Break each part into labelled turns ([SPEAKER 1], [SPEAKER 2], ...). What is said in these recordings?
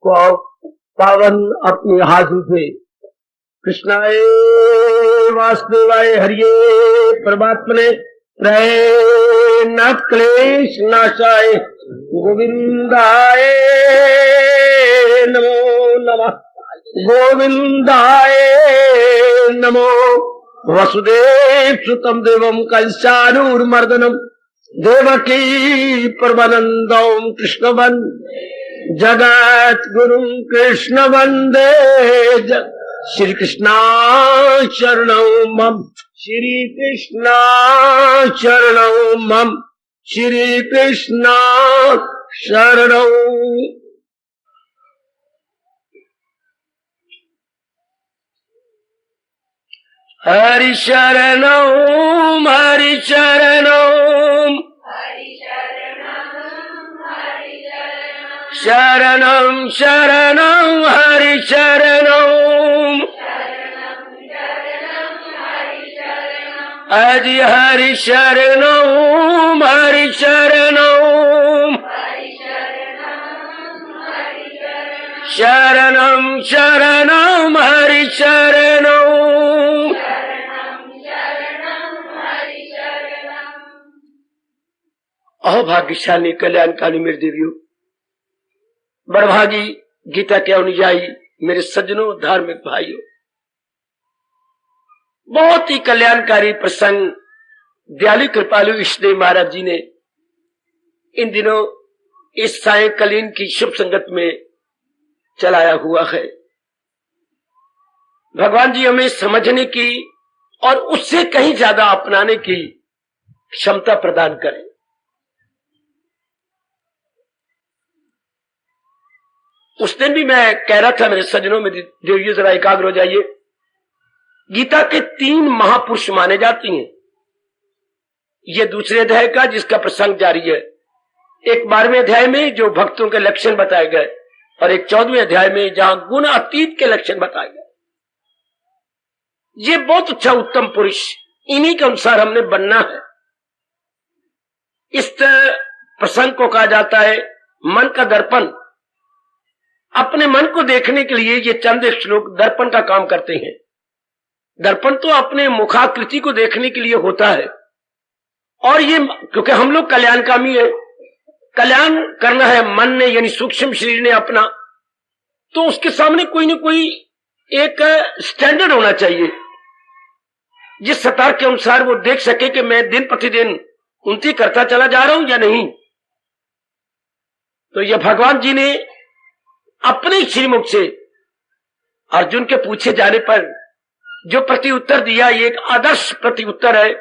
[SPEAKER 1] पावन अपने हाथों से कृष्णाय वासुदेवाय हरिये परमात्मने नाथ क्लेश नाशाय गोविंदाय नमो नमः गोविंदाय नमो वसुदेव सुतम देवम कंसानूर्मर्दनम देवकी परमानंदम कृष्ण जगत गुरु कृष्ण वंदे श्री कृष्णा शरणं मम श्री कृष्णा शरणं मम श्री कृष्णा शरणं। हरि शरणं हरि शरणं शरणं शरणं हरि शरणं हरि हरि शरणं हरि शरणं शरणं शरणं हरि शरणं। अहो भाग्यशाली कल्याणकारी मेरे देवियों, बड़भागी गीता के अनुयायी मेरे सज्जनों धार्मिक भाइयों, बहुत ही कल्याणकारी प्रसंग दयालु कृपालु इष्टदेव महाराज जी ने इन दिनों इस सायंकालीन की शुभ संगत में चलाया हुआ है। भगवान जी हमें समझने की और उससे कहीं ज्यादा अपनाने की क्षमता प्रदान करें। उस दिन भी मैं कह रहा था मेरे सज्जनों में देवियों जरा एकाग्र हो जाइए। गीता के 3 महापुरुष माने जाती हैं। ये दूसरे अध्याय का जिसका प्रसंग जारी है, एक 12वें अध्याय में जो भक्तों के लक्षण बताए गए और एक 14वें अध्याय में जहां गुण अतीत के लक्षण बताए गए। ये बहुत अच्छा उत्तम पुरुष, इन्हीं के अनुसार हमने बनना है। इस प्रसंग को कहा जाता है मन का दर्पण। अपने मन को देखने के लिए ये चंद श्लोक दर्पण का काम करते हैं। दर्पण तो अपने मुखाकृति को देखने के लिए होता है, और ये क्योंकि हम लोग कल्याणकामी है, कल्याण करना है मन ने यानी सूक्ष्म शरीर ने अपना, तो उसके सामने कोई न कोई एक स्टैंडर्ड होना चाहिए जिस सतह के अनुसार वो देख सके कि मैं दिन प्रतिदिन उन्नति करता चला जा रहा हूं या नहीं। तो ये भगवान जी ने अपने श्रीमुख से अर्जुन के पूछे जाने पर जो प्रति उत्तर दिया, ये एक आदर्श प्रति उत्तर है।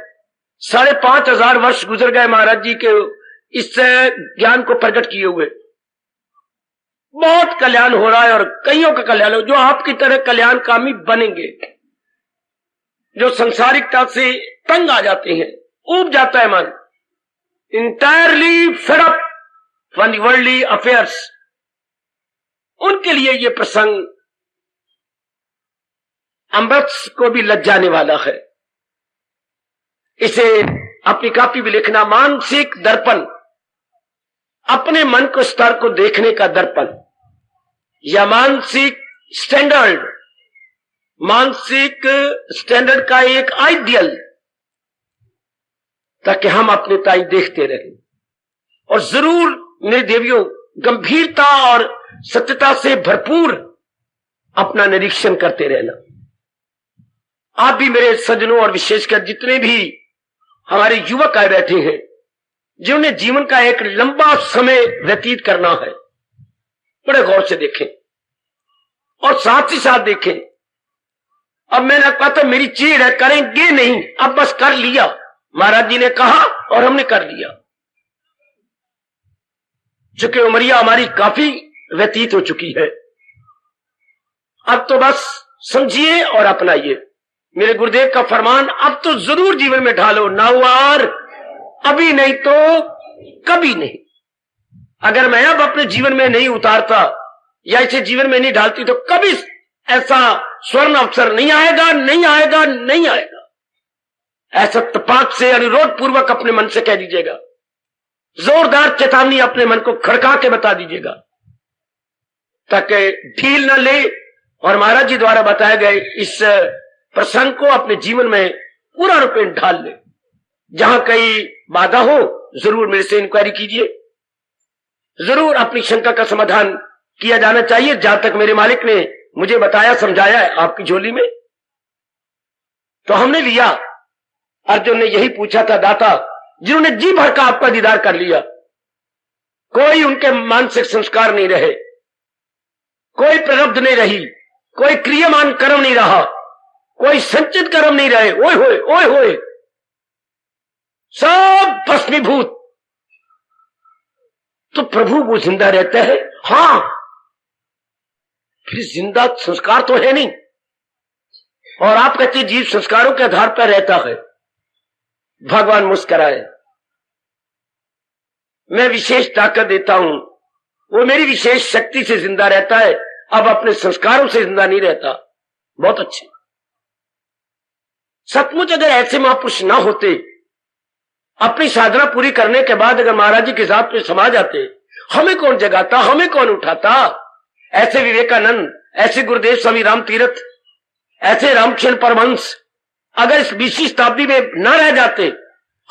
[SPEAKER 1] 5,500 वर्ष गुजर गए महाराज जी के इस ज्ञान को प्रकट किए हुए। बहुत कल्याण हो रहा है और कईयों का कल्याण हो, जो आपकी तरह कल्याणकामी बनेंगे, जो संसारिकता से तंग आ जाते हैं, ऊब जाता है मन, entirely fed up from the worldly affairs, उनके लिए ये प्रसंग अमृत को भी लग जाने वाला है। इसे अपनी कॉपी में लिखना। मानसिक दर्पण, अपने मन को स्तर को देखने का दर्पण, या मानसिक स्टैंडर्ड, मानसिक स्टैंडर्ड का एक आइडियल, ताकि हम अपने ताई देखते रहें। और जरूर मेरे देवियों गंभीरता और सत्यता से भरपूर अपना निरीक्षण करते रहना। आप भी मेरे सज्जनों और विशेषकर जितने भी हमारे युवक आए बैठे हैं, जिन्होंने जीवन का एक लंबा समय व्यतीत करना है, बड़े गौर से देखें और साथ ही साथ देखें। अब मैंने कहा था मेरी चीड़ है, करेंगे नहीं, अब बस कर लिया, महाराज जी ने कहा और हमने कर लिया। चूंकि उमरिया हमारी काफी व्यतीत हो चुकी है, अब तो बस समझिए और अपनाइए। मेरे गुरुदेव का फरमान अब तो जरूर जीवन में ढालो, ना हुआ और अभी नहीं तो कभी नहीं। अगर मैं अब अपने जीवन में नहीं उतारता या इसे जीवन में नहीं ढालती तो कभी ऐसा स्वर्ण अवसर नहीं आएगा, नहीं आएगा, नहीं आएगा। ऐसा तपाक से अनुरोध पूर्वक अपने मन से कह दीजिएगा, जोरदार चेतावनी अपने मन को खड़का के बता दीजिएगा ताकि ढील न ले और महाराज जी द्वारा बताए गए इस प्रसंग को अपने जीवन में पूरा रूपेण ढाल ले। जहां कहीं बाधा हो जरूर मेरे से इंक्वायरी कीजिए, जरूर अपनी शंका का समाधान किया जाना चाहिए। जहां तक मेरे मालिक ने मुझे बताया समझाया है आपकी झोली में, तो हमने लिया। अर्जुन ने यही पूछा था दाता, जिन्होंने जी भर का आपका दीदार कर लिया, कोई उनके मानसिक संस्कार नहीं रहे, कोई प्रारब्ध नहीं रही, कोई क्रियमान कर्म नहीं रहा, कोई संचित कर्म नहीं रहे, ओए होए सब भस्मीभूत। तो प्रभु वो जिंदा रहता है? हां, फिर जिंदा संस्कार तो है नहीं। और आप कहते जीव संस्कारों के आधार पर रहता है। भगवान मुस्कुराए, मैं विशेष ताकत देता हूं, वो मेरी विशेष शक्ति से जिंदा रहता है, अब अपने संस्कारों से जिंदा नहीं रहता। बहुत अच्छे। सचमुच अगर ऐसे महापुरुष ना होते, अपनी साधना पूरी करने के बाद अगर महाराज जी के साथ में समा जाते, हमें कौन जगाता, हमें कौन उठाता? ऐसे विवेकानंद, ऐसे गुरुदेव स्वामी राम तीर्थ, ऐसे रामकृष्ण परमहंस अगर इस 20वीं शताब्दी में न रह जाते,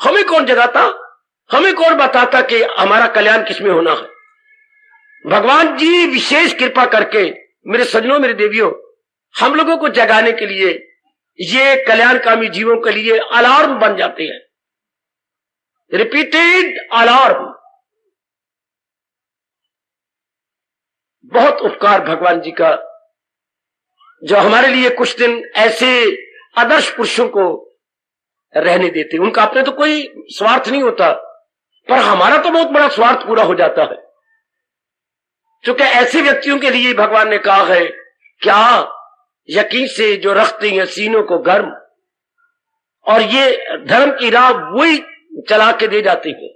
[SPEAKER 1] हमें कौन जगाता, हमें कौन बताता कि हमारा कल्याण किसमें होना है? भगवान जी विशेष कृपा करके मेरे सज्जनों, मेरे देवियों, हम लोगों को जगाने के लिए ये कल्याणकामी जीवों के लिए अलार्म बन जाते हैं, रिपीटेड अलार्म। बहुत उपकार भगवान जी का, जो हमारे लिए कुछ दिन ऐसे आदर्श पुरुषों को रहने देते। उनका अपने तो कोई स्वार्थ नहीं होता, पर हमारा तो बहुत बड़ा स्वार्थ पूरा हो जाता है। क्योंकि ऐसे व्यक्तियों के लिए भगवान ने कहा है, क्या यकीन से जो रखते हैं सीनों को गर्म, और ये धर्म की राह वही चला के दे जाती है।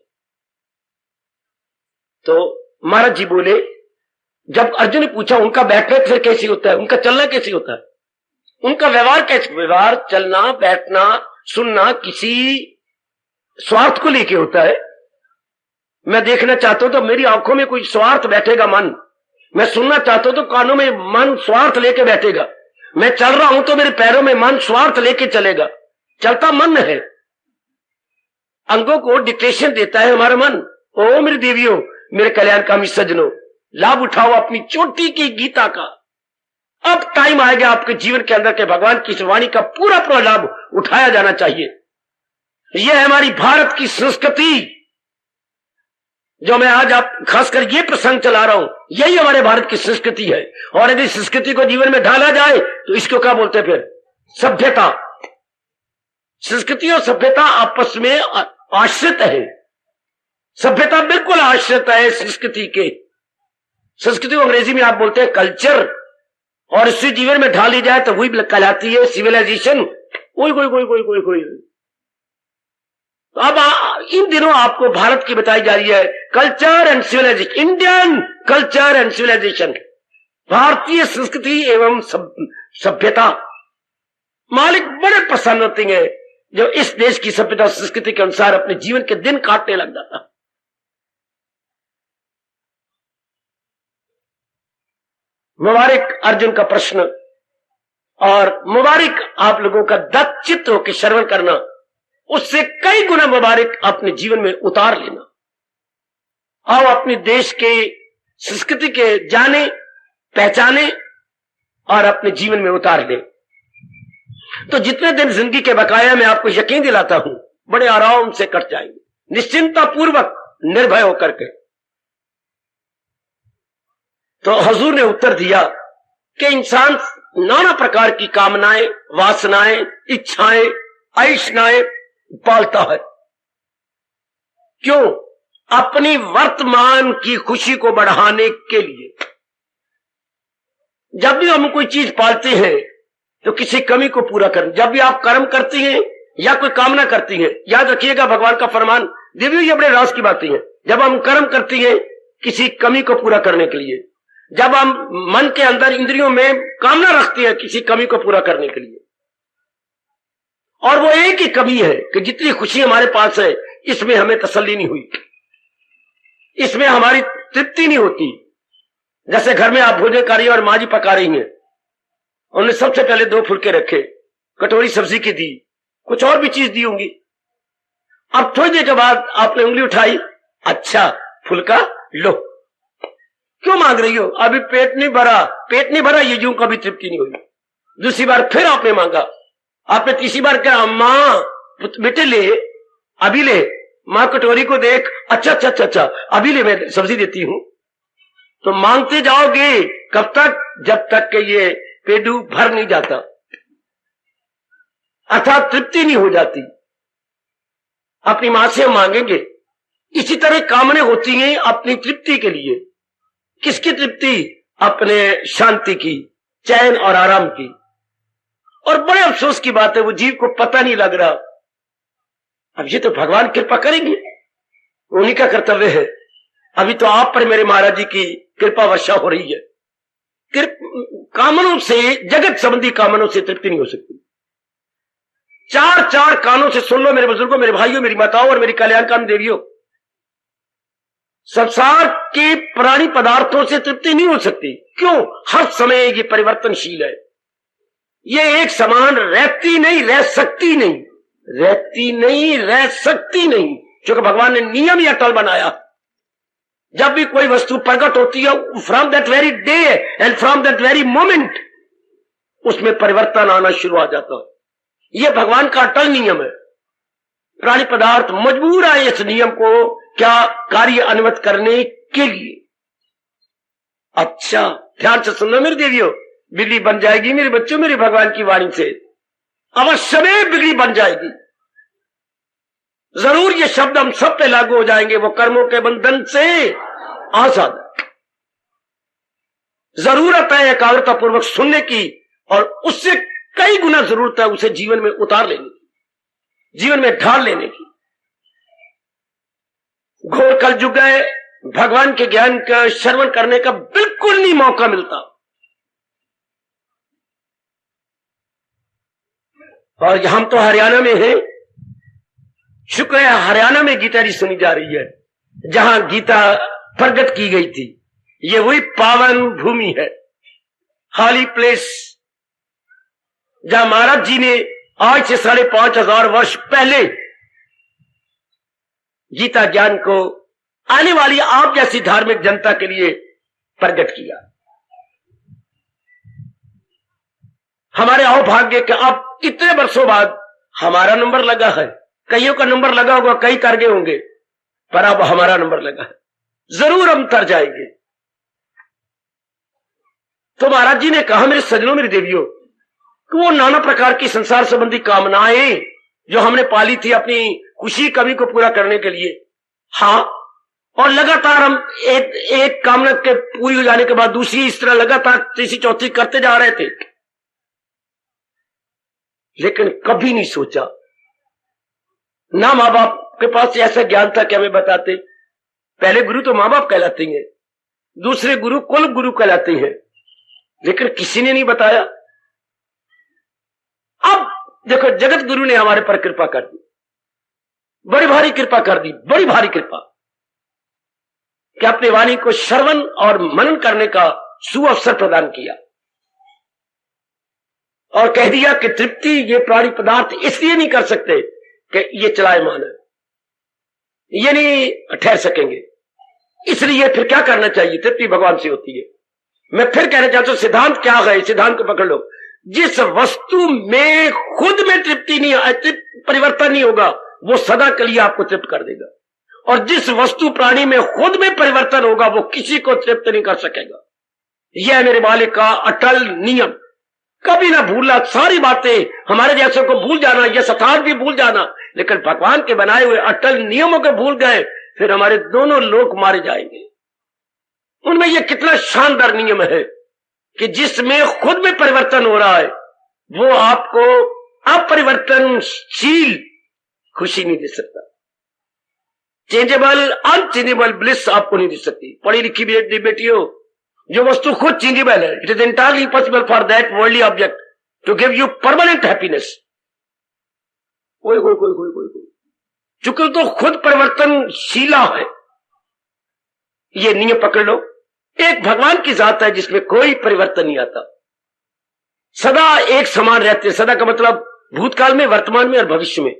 [SPEAKER 1] तो महाराज जी बोले, जब अर्जुन ने पूछा उनका बैठना फिर कैसे होता है, उनका चलना कैसे होता है, उनका व्यवहार कैसे, व्यवहार चलना बैठना सुनना किसी स्वार्थ को लेके होता है। मैं देखना चाहता हूं तो मेरी आंखों में कोई स्वार्थ बैठेगा मन, मैं सुनना चाहता हूं तो कानों में मन स्वार्थ लेके बैठेगा, मैं चल रहा हूं तो मेरे पैरों में मन स्वार्थ लेके चलेगा। चलता मन है, अंगों को डिक्टेशन देता है हमारा मन। ओ मेरी देवियों, मेरे कल्याणकामी सज्जनों, लाभ उठाओ अपनी चोटी की गीता का। अब टाइम आ गया आपके जीवन के अंदर के भगवान की इस वाणी का पूरा लाभ उठाया जाना चाहिए। यह है हमारी भारत की संस्कृति, जो मैं आज आप खासकर ये प्रसंग चला रहा हूं, यही हमारे भारत की संस्कृति है। और यदि संस्कृति को जीवन में ढाला जाए तो इसको क्या बोलते हैं फिर? सभ्यता। संस्कृति और सभ्यता आपस में आश्रित है। सभ्यता बिल्कुल आश्रित है संस्कृति के। संस्कृति को अंग्रेजी में आप बोलते हैं कल्चर, और इसे जीवन में ढाली जाए तो वही कहलाती है सिविलाइजेशन। कोई तो अब इन दिनों आपको भारत की बताई जा रही है culture and civilisation, Indian culture and civilisation, भारतीय संस्कृति एवं सभ्यता। मालिक बड़े प्रसन्न होते हैं जो इस देश की सभ्यता संस्कृति के अनुसार अपने जीवन के दिन काटने लग जाता। मुबारक अर्जुन का प्रश्न, और मुबारक आप लोगों का दत्त होकर श्रवण करना, उससे कई गुना मुबारक अपने जीवन में उतार लेना। आओ अपने देश के संस्कृति के जाने पहचाने और अपने जीवन में उतार ले। तो जितने दिन जिंदगी के बकाया में आपको यकीन दिलाता हूं बड़े आराम से कट जाएंगे, निश्चिंता पूर्वक निर्भय होकर के। तो हजूर ने उत्तर दिया कि इंसान नाना प्रकार की कामनाएं, वासनाएं, इच्छाएं, ऐशनाएं पालता है। क्यों? अपनी वर्तमान की खुशी को बढ़ाने के लिए। जब भी हम कोई चीज पालते हैं तो किसी कमी को पूरा करना। जब भी आप कर्म करती हैं या कोई कामना करती हैं, याद रखिएगा भगवान का फरमान, देवियों ये बड़े राज की बातें हैं। जब हम कर्म करती हैं किसी कमी को पूरा करने के लिए, जब हम मन के अंदर इंद्रियों में कामना रखते हैं किसी कमी को पूरा करने के लिए, और वो एक ही कमी है कि जितनी खुशी हमारे पास है इसमें हमें तसल्ली नहीं हुई, इसमें हमारी तृप्ति नहीं होती, जैसे घर में आप भोजन कर रही हैं और माँ जी पका रही हैं, उन्होंने सबसे पहले 2 फुलके रखे, कटोरी सब्जी की दी, कुछ और भी चीज दी होंगी। अब थोड़ी देर के बाद आपने उंगली उठाई, अच्छा फुलका लो। क्यों मांग रही हो? अभी पेट नहीं भरा, ये यूं कभी तृप्ति नहीं हुई। दूसरी बार फिर आपने मांगा, आपने तीसरी बार कहा, माँ बेटे ले, अभी ले, माँ कटोरी को देख, अच्छा अभी ले, मैं सब्जी देती हूं। तो मांगते जाओगे कब तक? जब तक कि ये पेटू भर नहीं जाता, अर्थात तृप्ति नहीं हो जाती। अपनी मां से हम मांगेंगे। इसी तरह कामने होती हैं अपनी तृप्ति के लिए। किसकी तृप्ति? अपने शांति की, चैन और आराम की। और बड़े अफसोस की बात है, वो जीव को पता नहीं लग रहा। अब ये तो भगवान कृपा करेंगे, उन्हीं का कर्तव्य है। अभी तो आप पर मेरे महाराज जी की कृपा वर्षा हो रही है। कामनों से, जगत संबंधी कामनों से तृप्ति नहीं हो सकती। 4 कानों से सुन लो मेरे बुजुर्गों, मेरे भाइयों, मेरी माताओं और मेरी कल्याणकामी देवियों, संसार के प्राणी पदार्थों से तृप्ति नहीं हो सकती। क्यों? हर समय ये परिवर्तनशील है। ये एक समान रहती नहीं, रह सकती नहीं, रह सकती नहीं, क्योंकि भगवान ने नियम ही अटल बनाया। जब भी कोई वस्तु प्रकट होती है, from that very day and from that very moment उसमें परिवर्तन आना शुरू हो जाता है। यह भगवान का अटल नियम है। प्राणी पदार्थ मजबूर है इस नियम को क्या कार्य अनुमत करने के लिए। अच्छा ध्यान से सुनना मेरी देवियों, बिगड़ी बन जाएगी मेरे बच्चों, मेरे भगवान की वाणी से अवश्य में बिगड़ी बन जाएगी। जरूर ये शब्द हम सब पे लागू हो जाएंगे। वो कर्मों के बंधन से आजाद। जरूरत है एकाग्रता पूर्वक सुनने की, और उससे कई गुना जरूरत है उसे जीवन में उतार लेने की, जीवन में ढाल लेने की। घोर कलयुग है, भगवान के ज्ञान का श्रवण करने का बिल्कुल नहीं मौका मिलता। और हम तो हरियाणा में हैं, शुक्र है हरियाणा में गीता जी सुनी जा रही है, जहां गीता प्रकट की गई थी। ये वही पावन भूमि है, हाली प्लेस, जहां महाराज जी ने आज से 5,500 वर्ष पहले गीता ज्ञान को आने वाली आप जैसी धार्मिक जनता के लिए प्रकट किया। हमारे अभाग्य के अब इतने वर्षों बाद हमारा नंबर लगा है। कईयों का नंबर लगा होगा, कई कर गए होंगे, पर अब हमारा नंबर लगा है। जरूर हम तर जाएंगे। तो महाराज जी ने कहा, मेरे सज्जनों, मेरी देवियों, कि वो नाना प्रकार की संसार संबंधी कामनाएं जो हमने पाली थी अपनी खुशी कमी को पूरा करने के लिए, हाँ, और लगातार हम एक कामना के पूरी हो जाने के बाद दूसरी, इस तरह लगातार तीसरी चौथी करते जा रहे थे। लेकिन कभी नहीं सोचा, ना मां बाप के पास ऐसा ज्ञान था कि हमें बताते। पहले गुरु तो मां बाप कहलाते हैं, दूसरे गुरु कुल गुरु कहलाते हैं, लेकिन किसी ने नहीं बताया। अब देखो, जगत गुरु ने हमारे पर कृपा कर दी, बड़ी भारी कृपा कर दी, बड़ी भारी कृपा, कि अपनी वाणी को श्रवण और मनन करने का सुअवसर प्रदान किया और कह दिया कि तृप्ति ये प्राणी पदार्थ इसलिए नहीं कर सकते कि ये चलायमान है, ये नहीं ठहर सकेंगे, इसलिए फिर क्या करना चाहिए? तृप्ति भगवान से होती है। मैं फिर कहना चाहता हूं, सिद्धांत क्या है? सिद्धांत को पकड़ लो। जिस वस्तु में खुद में तृप्ति नहीं, परिवर्तन नहीं होगा, वो सदा के लिए आपको तृप्त कर देगा। और जिस वस्तु प्राणी में खुद में परिवर्तन होगा, वो किसी को तृप्त नहीं कर सकेगा। यह मेरे मालिक का अटल नियम। कभी ना भूलना, सारी बातें हमारे जैसे को भूल जाना, यह सतार भी भूल जाना, लेकिन भगवान के बनाए हुए अटल नियमों को भूल गए, फिर हमारे दोनों लोग मारे जाएंगे। उनमें यह कितना शानदार नियम है कि जिसमें खुद में परिवर्तन हो रहा है, वो आपको अपरिवर्तनशील खुशी नहीं दे सकता। चेंजेबल अनचेंजेबल ब्लिस आपको नहीं दे सकती। पढ़ी लिखी बेटियों, जो वस्तु खुद चेंजेबल है, it is entirely impossible for that worldly object to give you permanent happiness. कोई चूंकि तो खुद परिवर्तनशीला है, ये नियम पकड़ लो। एक भगवान की जात है जिसमें कोई परिवर्तन नहीं आता, सदा एक समान रहते हैं। सदा का मतलब भूतकाल में, वर्तमान में और भविष्य में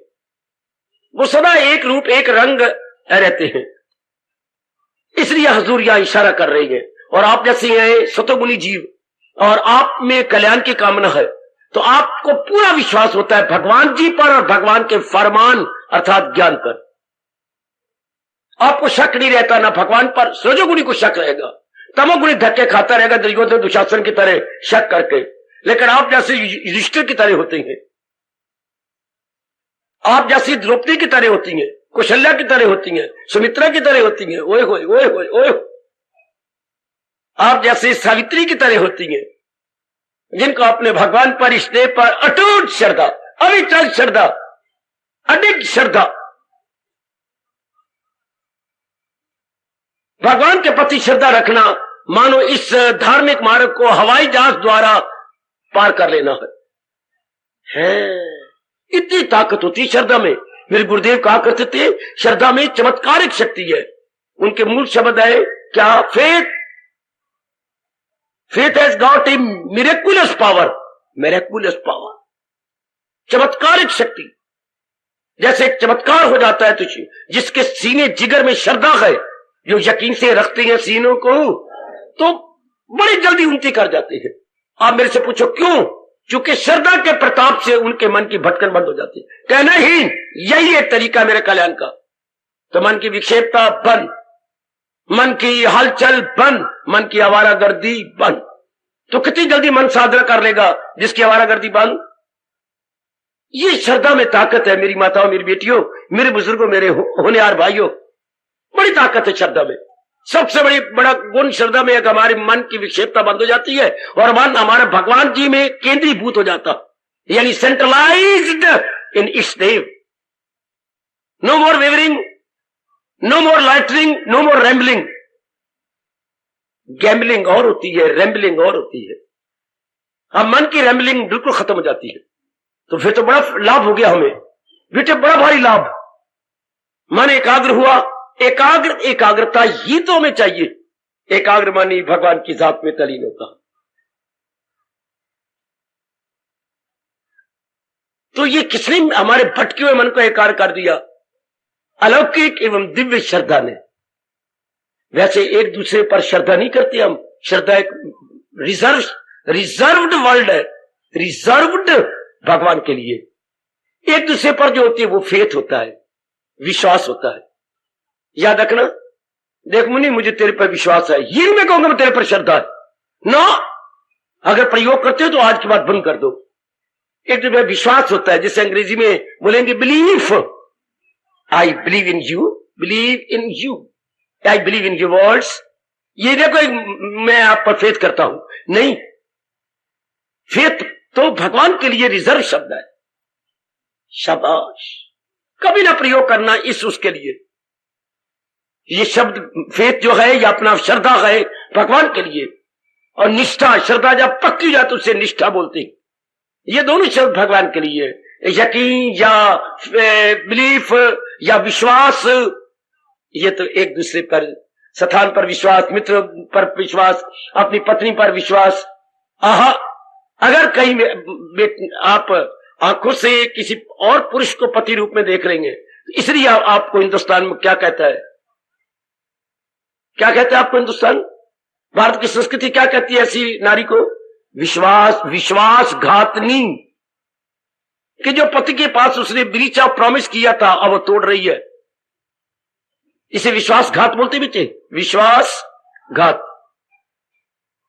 [SPEAKER 1] वो सदा एक रूप एक रंग रहते हैं। इसलिए हजूर यहां इशारा कर रही है। और आप जैसे हैं सतोगुणी जीव और आप में कल्याण की कामना है, तो आपको पूरा विश्वास होता है भगवान जी पर और भगवान के फरमान अर्थात ज्ञान पर। आपको शक नहीं रहता ना भगवान पर, रजोगुणी को शक रहेगा, तमोगुणी धक्के खाता रहेगा दुर्योधन दुशासन की तरह शक करके। लेकिन आप जैसे युधिष्ठिर की तरह होते हैं, आप जैसी द्रौपदी की तरह होती हैं, कौशल्या की तरह होती हैं, सुमित्रा की तरह होती हैं, ओए होए ओए होए ओए, आप जैसे सावित्री की तरह होती हैं, जिनको अपने भगवान पर, स्नेह पर अटूट श्रद्धा, अविचल श्रद्धा, अडिग श्रद्धा, भगवान के प्रति श्रद्धा रखना मानो इस धार्मिक मार्ग को हवाई जहाज द्वारा पार कर लेना है। इतनी ताकत होती श्रद्धा में। मेरे गुरुदेव कहा करते थे श्रद्धा में चमत्कारिक शक्ति है। उनके मूल शब्द है क्या? Faith, faith has got a miraculous power, miraculous power, चमत्कारिक शक्ति। जैसे एक चमत्कार हो जाता है, तो जिसके सीने जिगर में श्रद्धा है, जो यकीन से रखते हैं सीनों को, तो बड़ी जल्दी उन्नति कर जाते हैं। आप मेरे से पूछो क्यों? क्योंकि श्रद्धा के प्रताप से उनके मन की भटकन बंद हो जाती है। कहना ही यही एक तरीका मेरे कल्याण का। तो मन की विक्षेपता बंद, मन की हलचल बंद, मन की आवारागर्दी बंद। तो कितनी जल्दी मन साधना कर लेगा जिसकी आवारागर्दी बंद? ये श्रद्धा में ताकत है मेरी माताओं, मेरी बेटियों, मेरे बुजुर्गों, मेरे होनहार भाइयों, बड़ी ताकत है श्रद्धा में। सबसे बड़ा गुण श्रद्धा में एक हमारे मन की विक्षेपता बंद हो जाती है और मन हमारे भगवान जी में केंद्रीभूत हो जाता, यानी सेंट्रलाइज्ड इन इट्स देव। No more wavering, no more loitering, no more rambling. Gambling और होती है, रैम्बलिंग और होती है। अब मन की रैम्बलिंग बिल्कुल खत्म हो जाती है। तो फिर तो बड़ा लाभ हो गया हमें बेटे, बड़ा भारी लाभ। मन एकाग्र हुआ, एकाग्रता ही तो हमें चाहिए। एकाग्र मानी भगवान की जात में तलीन होता। तो ये किसने हमारे भटके हुए मन को एकाग्र कर दिया? अलौकिक एवं दिव्य श्रद्धा ने। वैसे एक दूसरे पर श्रद्धा नहीं करते हम। श्रद्धा एक रिजर्व्ड वर्ल्ड है, रिजर्व्ड भगवान के लिए। एक दूसरे पर जो होती है वो फेथ होता है, विश्वास होता है। याद रखना, देख मुनि मुझे तेरे पर विश्वास है, ये मैं कहूंगा मैं तेरे पर श्रद्धा है ना। अगर प्रयोग करते हो तो आज की बात बंद कर दो। एक जो विश्वास होता है, जिसे अंग्रेजी में बोलेंगे belief. I believe in you, believe in you, I believe in your words. ये देखो मैं आप पर फेथ करता हूं, नहीं। फेथ तो भगवान के लिए रिजर्व शब्द है। शाबाश, कभी ना प्रयोग करना इस उसके लिए। ये शब्द फेथ जो है या अपना श्रद्धा है भगवान के लिए। और निष्ठा, श्रद्धा जब पक्की हो जाए तो उसे निष्ठा बोलते हैं। ये दोनों शब्द भगवान के लिए, यकीन या बिलीफ या विश्वास, ये तो एक दूसरे पर, स्थान पर विश्वास, मित्र पर विश्वास, अपनी पत्नी पर विश्वास। आहा, अगर कहीं आप आंखों से किसी और पुरुष को पति रूप में देख लेंगे, इसलिए आपको हिंदुस्तान में क्या कहता है, क्या कहते हैं आपको हिंदुस्तान, भारत की संस्कृति क्या कहती है ऐसी नारी को? विश्वासघातनी। कि जो पति के पास उसने ब्रीच ऑफ प्रॉमिस किया था अब वो तोड़ रही है, इसे विश्वासघात बोलते भी थे। विश्वासघात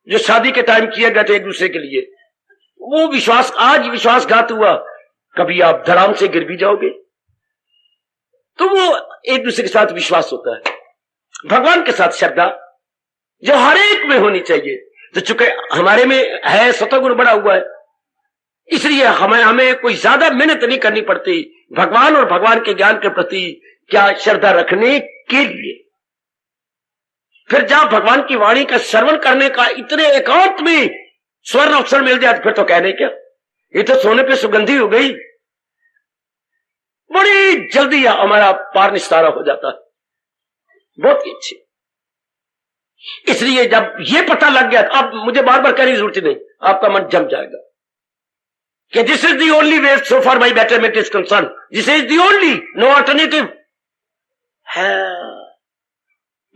[SPEAKER 1] जो शादी के टाइम किया गया था एक दूसरे के लिए, वो विश्वास, आज विश्वासघात हुआ, कभी आप धड़ाम से गिर भी जाओगे। तो वो एक दूसरे के साथ विश्वास होता है। भगवान के साथ श्रद्धा जो हर एक में होनी चाहिए। तो चूंकि हमारे में है, सतोगुण बड़ा हुआ है, इसलिए हमें कोई ज्यादा मेहनत नहीं करनी पड़ती भगवान और भगवान के ज्ञान के प्रति क्या श्रद्धा रखने के लिए। फिर जहां भगवान की वाणी का श्रवण करने का इतने एकांत में स्वर्ण अवसर मिल जाए, फिर तो कहने क्या, ये तो सोने पे सुगंधी हो गई। बड़ी जल्दी हमारा पार निस्तारा हो जाता है। बहुत ही अच्छी। इसलिए जब ये पता लग गया, अब मुझे बार बार कहने की जरूरत नहीं, आपका मन जम जाएगा कि this is the only way so for my betterment is concern, this is the only, no alternative है।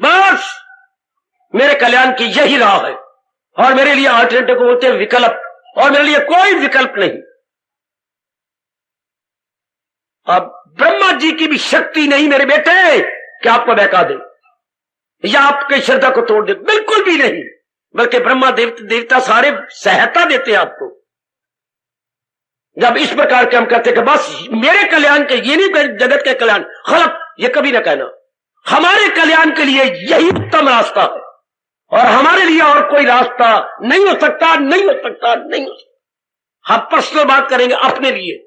[SPEAKER 1] बस मेरे कल्याण की यही राह है, और मेरे लिए अल्टरनेटिव को बोलते हैं विकल्प, और मेरे लिए कोई विकल्प नहीं। अब ब्रह्मा जी की भी शक्ति नहीं मेरे बेटे कि आपको बहका दे या आपकी श्रद्धा को तोड़ दे, बिल्कुल भी नहीं। बल्कि ब्रह्मा देवता सारे सहायता देते हैं आपको। जब इस प्रकार के हम कहते हैं कि बस मेरे कल्याण के, ये नहीं जगत के कल्याण, गलत, ये कभी ना कहना। हमारे कल्याण के लिए यही उत्तम रास्ता है, और हमारे लिए और कोई रास्ता नहीं हो सकता, नहीं हो सकता, नहीं हो सकता। हम पर्सनल बात करेंगे अपने लिए,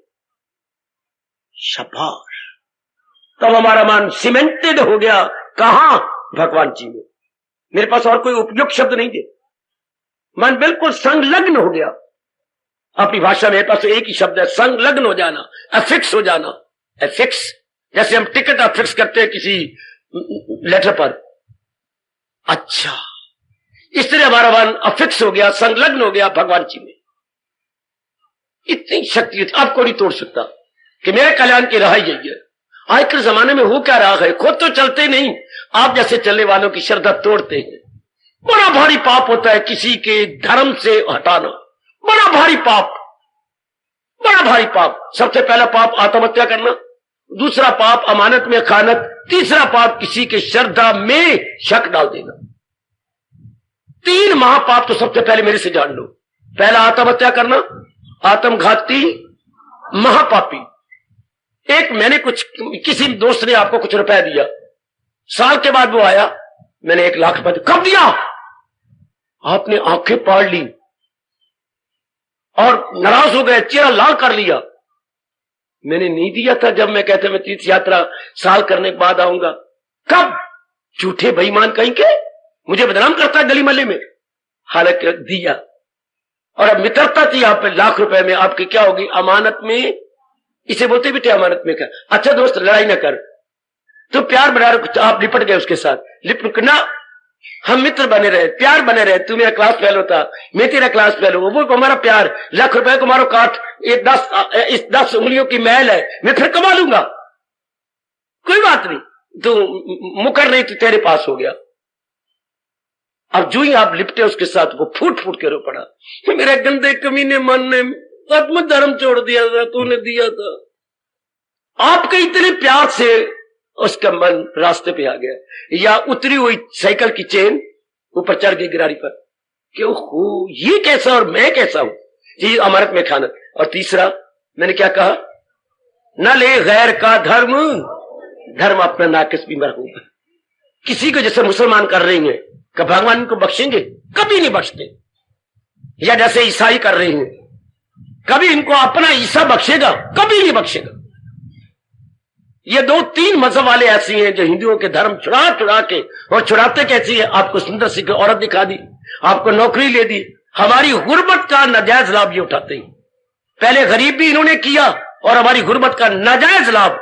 [SPEAKER 1] शाबाश। तब हमारा मन सीमेंटेड हो गया, कहां? भगवान जी में। मेरे पास और कोई उपयुक्त शब्द नहीं थे, मन बिल्कुल संलग्न हो गया। अपनी भाषा में मेरे पास एक ही शब्द है, संलग्न हो जाना, अफिक्स हो जाना। अफिक्स जैसे हम टिकट अफिक्स करते हैं किसी लेटर पर, अच्छा इस तरह हमारा मन अफिक्स हो गया, संलग्न हो गया भगवान जी में। इतनी शक्ति आपको नहीं तोड़ सकता कि मेरे कल्याण की राह यही है। आज के जमाने में हो क्या रहा है, खुद तो चलते नहीं, आप जैसे चलने वालों की श्रद्धा तोड़ते हैं। बड़ा भारी पाप होता है किसी के धर्म से हटाना, बड़ा भारी पाप, बड़ा भारी पाप। सबसे पहला पाप आत्महत्या करना, दूसरा पाप अमानत में खानत, तीसरा पाप किसी के श्रद्धा में शक डाल देना। 3 महापाप तो सबसे पहले मेरे से जान लो। पहला आत्महत्या करना, आत्मघाती महापापी। एक मैंने किसी दोस्त ने आपको कुछ रुपए दिया, साल के बाद वो आया, मैंने 1 लाख रुपए कब दिया, आपने आंखें पाड़ ली और नाराज हो गए, चेहरा लाल कर लिया। मैंने नहीं दिया था, जब मैं कहता मैं तीर्थ यात्रा साल करने के बाद आऊंगा। कब? झूठे बेईमान कहीं के, मुझे बदनाम करता है गली मोहल्ले में। हालांकि दिया, और अब मित्रता थी आप पे, 1 लाख रुपए में आपकी क्या होगी, अमानत में, इसे बोलते बेटे अमानत में। क्या अच्छा दोस्त, लड़ाई ना कर, तो प्यार बना, आप लिपट गए उसके साथ, लिपटना, हम मित्र बने रहे, प्यार बने रहे। तू मेरा क्लास फेल होता, मैं तेरा क्लास फेल हूं, वो हमारा प्यार, 1 लाख रुपए को मारो काट, ये 10 उंगलियों की मैल है, मैं फिर कमा लूंगा, कोई बात नहीं, तू मुकर नहीं तो तेरे पास हो गया। अब जो ही आप लिपटे उसके साथ, वो फूट फूट के रो पड़ा, मेरे गंदे कमीने मन ने आत्म धर्म छोड़ दिया था, तूने दिया था। आपके इतने प्यार से उसका मन रास्ते पे आ गया, या उतरी हुई साइकिल की चेन ऊपर चढ़ गई गिरारी पर, क्यों हो ये कैसा और मैं कैसा हूं, ये अमानत में खाना। और तीसरा मैंने क्या कहा, न ले गैर का धर्म, धर्म अपना नाकिस भी होगा। किसी को जैसे मुसलमान कर रही हैं कि भगवान इनको बख्शेंगे, कभी नहीं बख्शते, या जैसे ईसाई कर रही हैं, कभी इनको अपना ईसा बख्शेगा, कभी नहीं बख्शेगा। ये 2-3 मजहब वाले ऐसे हैं जो हिंदुओं के धर्म छुड़ा छुड़ा के, और छुड़ाते कैसी है, आपको सुंदर सी औरत दिखा दी, आपको नौकरी ले दी, हमारी गुर्बत का नाजायज लाभ ये उठाते हैं। पहले गरीब भी इन्होंने किया, और हमारी गुर्बत का नाजायज लाभ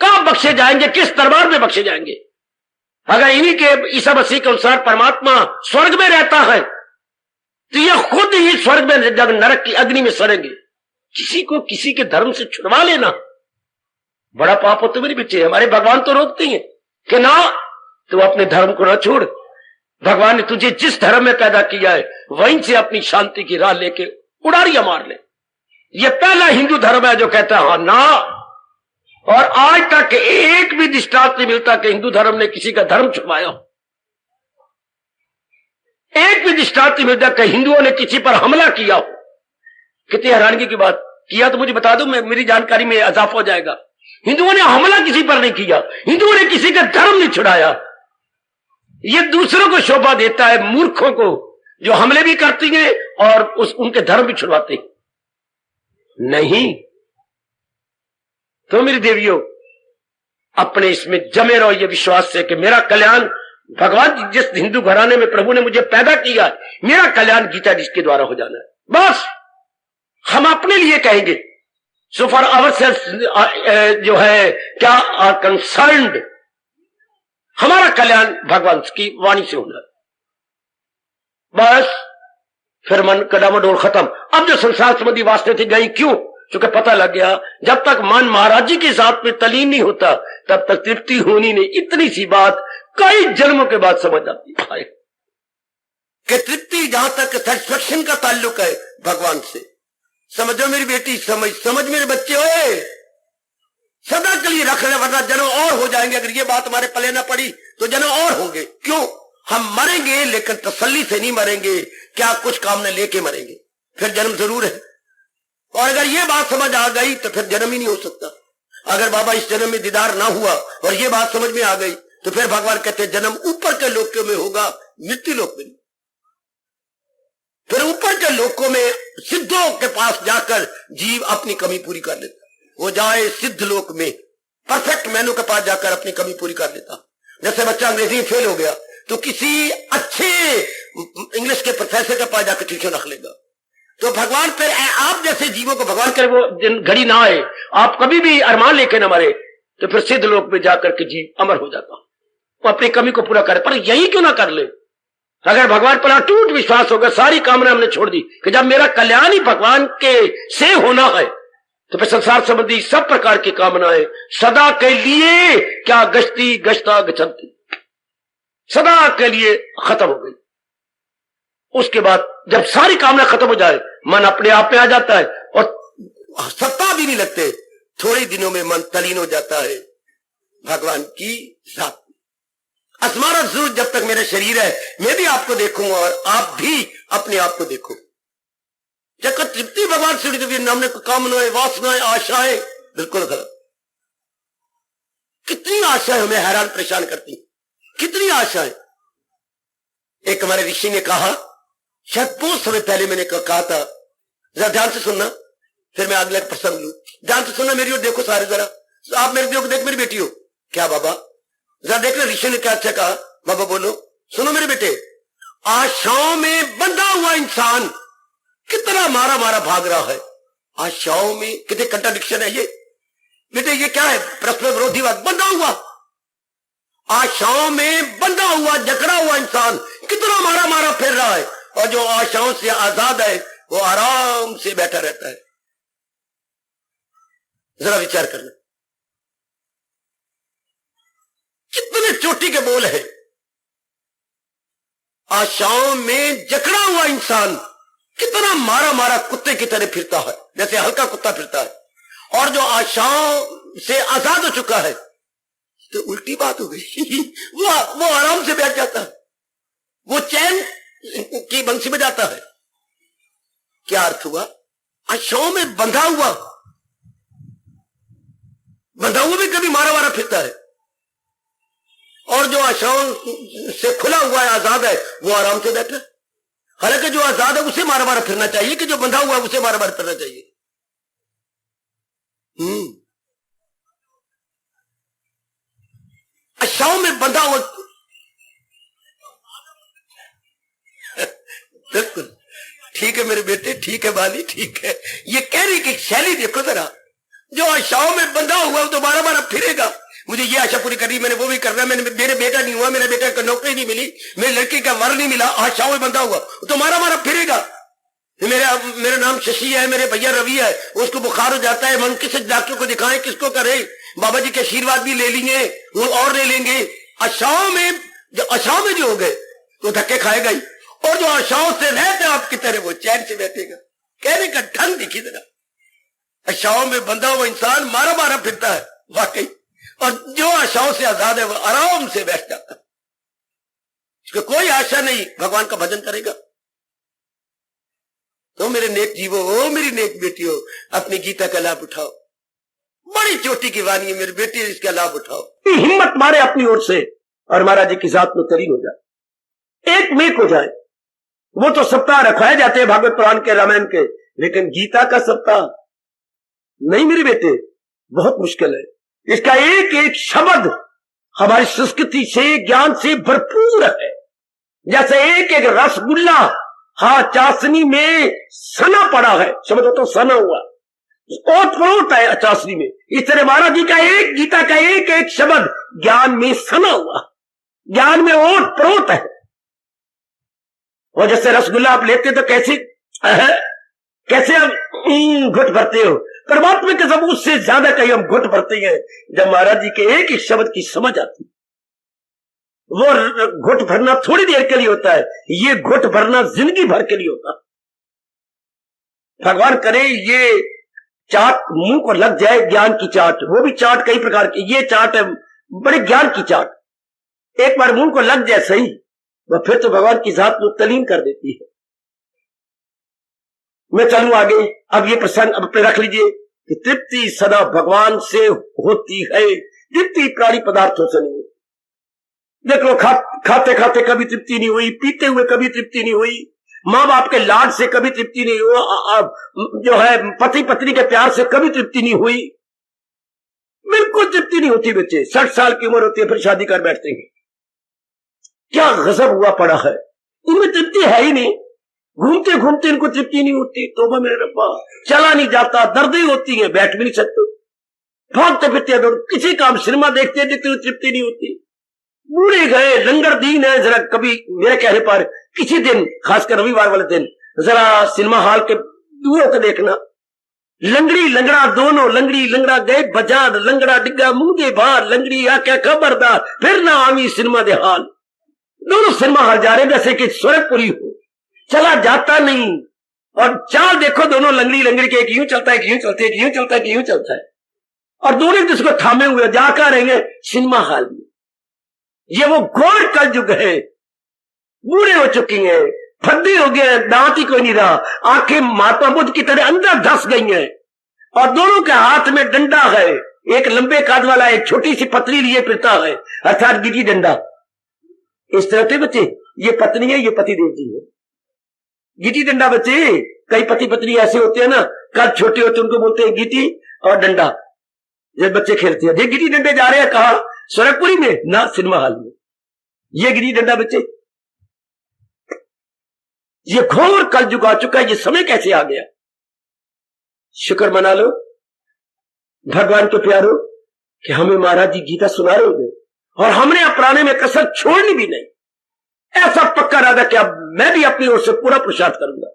[SPEAKER 1] कहां बख्शे जाएंगे, किस दरबार में बख्शे जाएंगे? अगर इन्हीं के ईसा मसीह के अनुसार परमात्मा स्वर्ग में रहता है, तो ये खुद ही स्वर्ग में जब नरक की अग्नि में सड़ेंगे। किसी को किसी के धर्म से छुड़वा लेना बड़ा पाप होता है मेरे बच्चे। हमारे भगवान तो रोकते हैं कि ना, तू अपने धर्म को ना छोड़, भगवान ने तुझे जिस धर्म में पैदा किया है वहीं से अपनी शांति की राह लेके उड़ारियां मार ले। ये पहला हिंदू धर्म है जो कहता है हाँ ना, और आज तक एक भी दृष्टांत नहीं मिलता कि हिंदू धर्म ने किसी का धर्म छुपाया हो। एक भी दृष्टांत नहीं मिलता कि हिंदुओं ने किसी पर हमला किया हो। कितनी हैरानगी की बात, किया तो मुझे बता दो, मेरी जानकारी में इजाफा हो जाएगा। हिंदुओं ने हमला किसी पर नहीं किया, हिंदुओं ने किसी का धर्म नहीं छुड़ाया। ये दूसरों को शोभा देता है, मूर्खों को जो हमले भी करती हैं और उनके धर्म भी छुड़वाते हैं। नहीं तो मेरी देवियों, अपने इसमें जमे रहो ये विश्वास से कि मेरा कल्याण भगवान जिस हिंदू घराने में प्रभु ने मुझे पैदा किया, मेरा कल्याण गीता जिसके द्वारा हो जाना है। बस हम अपने लिए कहेंगे, सो फॉर आवर सेल्फ जो है क्या आर कंसर्न्ड, हमारा कल्याण भगवान की वाणी से होना है। बस फिर मन कडामाडोल खत्म। अब जो संसार संबंधी वासना थी गई, क्यों? क्योंकि पता लग गया जब तक मन महाराज जी की जात में तलीन नहीं होता तब तक तृप्ति होनी नहीं। इतनी सी बात कई जन्मों के बाद समझ आती है कि तृप्ति जहां तक सेटिस्फेक्शन का ताल्लुक है भगवान से। समझो मेरी बेटी, समझ मेरे बच्चे, होए सदा के लिए रख ले, वरना जन्म और हो जाएंगे। अगर ये बात हमारे पले न पड़ी तो जन्म और होंगे। क्यों? हम मरेंगे लेकिन तसल्ली से नहीं मरेंगे, क्या कुछ काम न लेके मरेंगे, फिर जन्म जरूर है। और अगर ये बात समझ आ गई तो फिर जन्म ही नहीं हो सकता। अगर बाबा इस जन्म में दीदार ना हुआ और ये बात समझ में आ गई तो फिर भगवान कहते हैं जन्म ऊपर के लोकों में होगा, मृत्यु लोक में नहीं। फिर ऊपर के लोकों में सिद्धों के पास जाकर जीव अपनी कमी पूरी कर लेता। वो जाए सिद्ध लोक में, परफेक्ट मैनों के पास जाकर अपनी कमी पूरी कर लेता। जैसे बच्चा अंग्रेजी में फेल हो गया तो किसी अच्छे इंग्लिश के प्रोफेसर के पास जाकर ट्यूशन रख लेगा। तो भगवान फिर आप जैसे जीवों को भगवान करे वो दिन घड़ी ना आए, आप कभी भी अरमान लेके ना मरे, तो फिर सिद्ध लोक में जाकर के जीव अमर हो जाता, वो अपनी कमी को पूरा करे। पर यही क्यों ना कर ले? अगर भगवान पर अटूट विश्वास होगा, सारी कामना हमने छोड़ दी कि जब मेरा कल्याण ही भगवान के से होना है तो फिर संसार संबंधी सब प्रकार की कामनाएं सदा के लिए क्या गश्ती गश्ता गचंती सदा के लिए खत्म हो गई। उसके बाद जब सारी कामना खत्म हो जाए मन अपने आप में आ जाता है और सत्ता भी नहीं लगते, थोड़े दिनों में मन तलीन हो जाता है भगवान की जात। अस्मारा जरूर जब तक मेरा शरीर है मैं भी आपको देखूंगा और आप भी अपने आप को देखो। जब तृप्ति भगवान से हमने कामनाएं, वासनाएं, आशाएं बिल्कुल गलत। कितनी आशाएं हमें हैरान परेशान करती, कितनी आशाएं। एक हमारे ऋषि ने कहा, शायद बहुत समय पहले मैंने कहा था, जरा ध्यान से सुनना, फिर मैं अगला प्रसंग लू। ध्यान से सुनना मेरी ओर देखो सारे जरा। आप मेरे ओर देख, मेरी बेटी हो क्या बाबा? जरा देख ले ऋषि ने क्या अच्छा कहा। बाबा बोलो, सुनो मेरे बेटे, आशाओं में बंधा हुआ इंसान कितना मारा मारा भाग रहा है। आशाओं में कितने कंट्राडिक्शन है ये बेटे, ये क्या है? परस्पर विरोधी बात। बंधा हुआ, आशाओं में बंधा हुआ, जकड़ा हुआ इंसान कितना मारा मारा फिर रहा है, और जो आशाओं से आजाद है वो आराम से बैठा रहता है। जरा विचार करना, कितने चोटी के बोल है। आशाओं में जकड़ा हुआ इंसान कितना मारा मारा कुत्ते की तरह फिरता है, जैसे हल्का कुत्ता फिरता है। और जो आशाओं से आजाद हो चुका है तो उल्टी बात हो गई वो आराम से बैठ जाता है, वो चैन की बंसी बजाता है। क्या अर्थ हुआ? आशाओं में बंधा हुआ भी कभी मारा मारा फिरता है, और जो आशाओं से खुला हुआ है, आजाद है, वो आराम से बैठा है। हालांकि जो आजाद है उसे मारा मारा फिरना चाहिए कि जो बंधा हुआ है उसे मारा मारा फिरना चाहिए। आशाओं में बंधा हुआ बिल्कुल ठीक है मेरे बेटे, ठीक है बाली, ठीक है। ये कहने की शैली देखो जरा, जो आशाओं में बंधा हुआ वो तो मारा मारा फिरेगा। मुझे ये आशा पूरी करनी, मैंने वो भी करना, मेरे बेटा नहीं हुआ, मेरे बेटा को नौकरी नहीं मिली, मेरे लड़की का वर नहीं मिला, आशाओं में बंधा हुआ तो मारा मारा फिरेगा। मेरा नाम शशि है, मेरे भैया रवि है, उसको बुखार हो जाता है, मन किस डॉक्टर को दिखाएं, किसको करें? बाबा जी के आशीर्वाद भी ले लेंगे, वो और ले लेंगे। आशाओं में जो हो गए तो धक्के खाएगा ही, और जो आशाओं से रहते आपकी तरह वो चैन से बैठेगा। कहने का ढंग देखिए जरा, आशाओं में बंधा हुआ इंसान मारा मारा फिरता है वाकई, और जो आशाओं से आजाद है वो आराम से बैठ जाता है, उसको कोई आशा नहीं, भगवान का भजन करेगा। तो मेरे नेक जीवो हो, मेरी नेक बेटी हो, अपनी गीता का लाभ उठाओ। बड़ी चोटी की वाणी है मेरे बेटे, इसका लाभ उठाओ। हिम्मत मारे अपनी ओर से और महाराज जी की जात में तरीन हो जाए, एक मेक हो जाए। वो तो सप्ताह रखवाए जाते हैं भागवत पुराण के, रामायण के, लेकिन गीता का सप्ताह नहीं मेरे बेटे, बहुत मुश्किल है। इसका एक एक शब्द हमारी संस्कृति से, ज्ञान से भरपूर है। जैसे एक एक रसगुल्ला हाँ चाशनी में सना पड़ा है, समझो तो सना हुआ, ओत प्रोत है चाशनी में। इस तरह महाराज जी का एक गीता का एक एक शब्द ज्ञान में सना हुआ, ज्ञान में ओत प्रोत है। और जैसे रसगुल्ला आप लेते तो कैसे कैसे आप घुट भरते हो, परमात्मा के सब उससे ज्यादा कहीं हम घुट भरते हैं जब महाराज जी के एक एक शब्द की समझ आती। वो घुट भरना थोड़ी देर के लिए होता है, ये घुट भरना जिंदगी भर के लिए होता। भगवान करे ये चाट मुंह को लग जाए, ज्ञान की चाट, वो भी चाट कई प्रकार की, ये चाट है बड़े ज्ञान की चाट, एक बार मुंह को लग जाए सही, वह फिर तो भगवान की जात को तलीम कर देती है। मैं चलूं आगे, अब ये प्रसंग अब पे रख लीजिए कि तृप्ति सदा भगवान से होती है, तृप्ति प्राणी पदार्थों से नहीं। देख लो, खाते खाते कभी तृप्ति नहीं हुई, पीते हुए कभी तृप्ति नहीं हुई, माँ बाप के लाड से कभी तृप्ति नहीं हुई, जो है पति पत्नी के प्यार से कभी तृप्ति नहीं हुई, बिल्कुल तृप्ति नहीं होती। बच्चे 60 साल की उम्र होती है फिर शादी कर बैठते हैं, क्या गजब हुआ पड़ा है, इनमें तृप्ति है ही नहीं, घूमते घूमते इनको तृप्ति नहीं होती। तोबा मेरे रब्बा, चला नहीं जाता, दर्दें होती है, बैठ भी नहीं सकते, भागते फिरते किसी काम, सिनेमा देखते देखते तृप्ति नहीं होती। बूढ़े गए, लंगर दीन है, जरा कभी मेरे कहने पर किसी दिन, खासकर रविवार वाले दिन, जरा सिनेमा हॉल के दूर होकर देखना, लंगड़ी लंगड़ा दोनों, लंगड़ी लंगड़ा गए बाजार, लंगड़ा डिग्गा मुंह दे बाहर, लंगड़ी आके खबरदार फिर ना आवी सिनेमा दे हाल। दोनों सिनेमा हॉल जा रहे जैसे कि स्वर्गपुरी हो, चला जाता नहीं, और चाल देखो दोनों लंगड़ी लंगड़ी के, यूं चलता है यूं चलता है यूं चलता है यूं चलता है, और दोनों जिसको थामे हुए जाकर रहेंगे सिनेमा हॉल में। ये वो घोर कलयुग है, बूढ़े हो चुकी हैं, फद्दे हो गए, दांत ही कोई नहीं रहा, आंखें महात्मा बुद्ध की तरह अंदर धस गई हैं, और दोनों के हाथ में डंडा है, एक लंबे काद वाला, एक छोटी सी पतली लिए फिरता है, अर्थात गिटी डंडा। इस तरह से बच्चे, ये पत्नी है, ये पति देव जी है, गिटी डंडा। बच्चे कई पति पत्नी ऐसे होते हैं ना, कद छोटे होते उनको बोलते हैं गिटी और डंडा, जब बच्चे खेलते हैं। ये गिटी डंडे जा रहे हैं कहा, स्वर्गपुरी में ना सिनेमा हॉल में, ये गिटी डंडा। बच्चे ये घोर कलयुग आ चुका है, ये समय कैसे आ गया। शुक्र मना लो भगवान के प्यारो कि हमें महाराज जी गीता सुना रहे होंगे, और हमने अपराने में कसर छोड़नी भी नहीं। ऐसा पक्का इरादा कि अब मैं भी अपनी ओर से पूरा पुरुषार्थ करूंगा।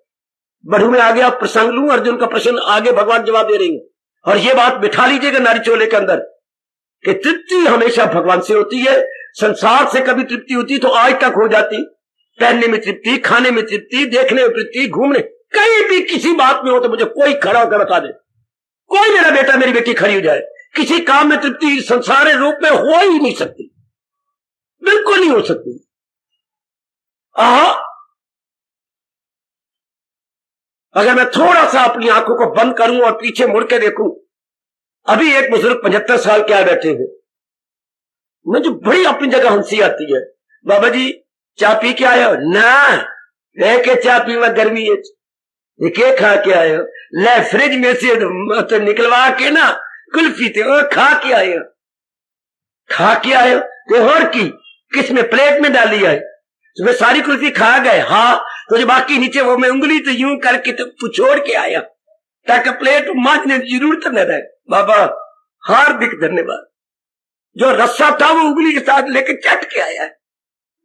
[SPEAKER 1] बढ़ू में आगे आप प्रसंग लूं, अर्जुन का प्रश्न आगे भगवान जवाब दे रहे हैं, और ये बात बिठा लीजिएगा नारी चोले के अंदर कि तृप्ति हमेशा भगवान से होती है। संसार से कभी तृप्ति होती तो आज तक हो जाती, पहनने में तृप्ति, खाने में तृप्ति, देखने में तृप्ति, घूमने, कहीं भी किसी बात में हो तो मुझे कोई खड़ा होकर बता दे, कोई मेरा बेटा मेरी बेटी खड़ी हो जाए, किसी काम में तृप्ति संसार रूप में हो ही नहीं सकती, बिल्कुल नहीं हो सकती। अगर मैं थोड़ा सा अपनी आंखों को बंद करूं और पीछे मुड़ के देखूं, अभी एक बुजुर्ग 75 साल के आ बैठे हैं, मुझे बड़ी अपनी जगह हंसी आती है। बाबा जी चाय पी के आए हो ना, लेके चाय पीवा गर्मी है, के खा के आए हो, ले फ्रिज में से तो निकलवा के ना कुल्फी थे और खा के आए हो, खा के आए हो तो और की किसमें प्लेट में डाली है, तो सारी कुल्फी खा गए। हाँ, तो जो बाकी नीचे वो मैं उंगली तो यूं करके तो छोड़ के आया ताकि प्लेट मांजने की जरूरत न रहे। बाबा हार्दिक धन्यवाद, जो रस्सा था वो उंगली के साथ लेके चट के आया।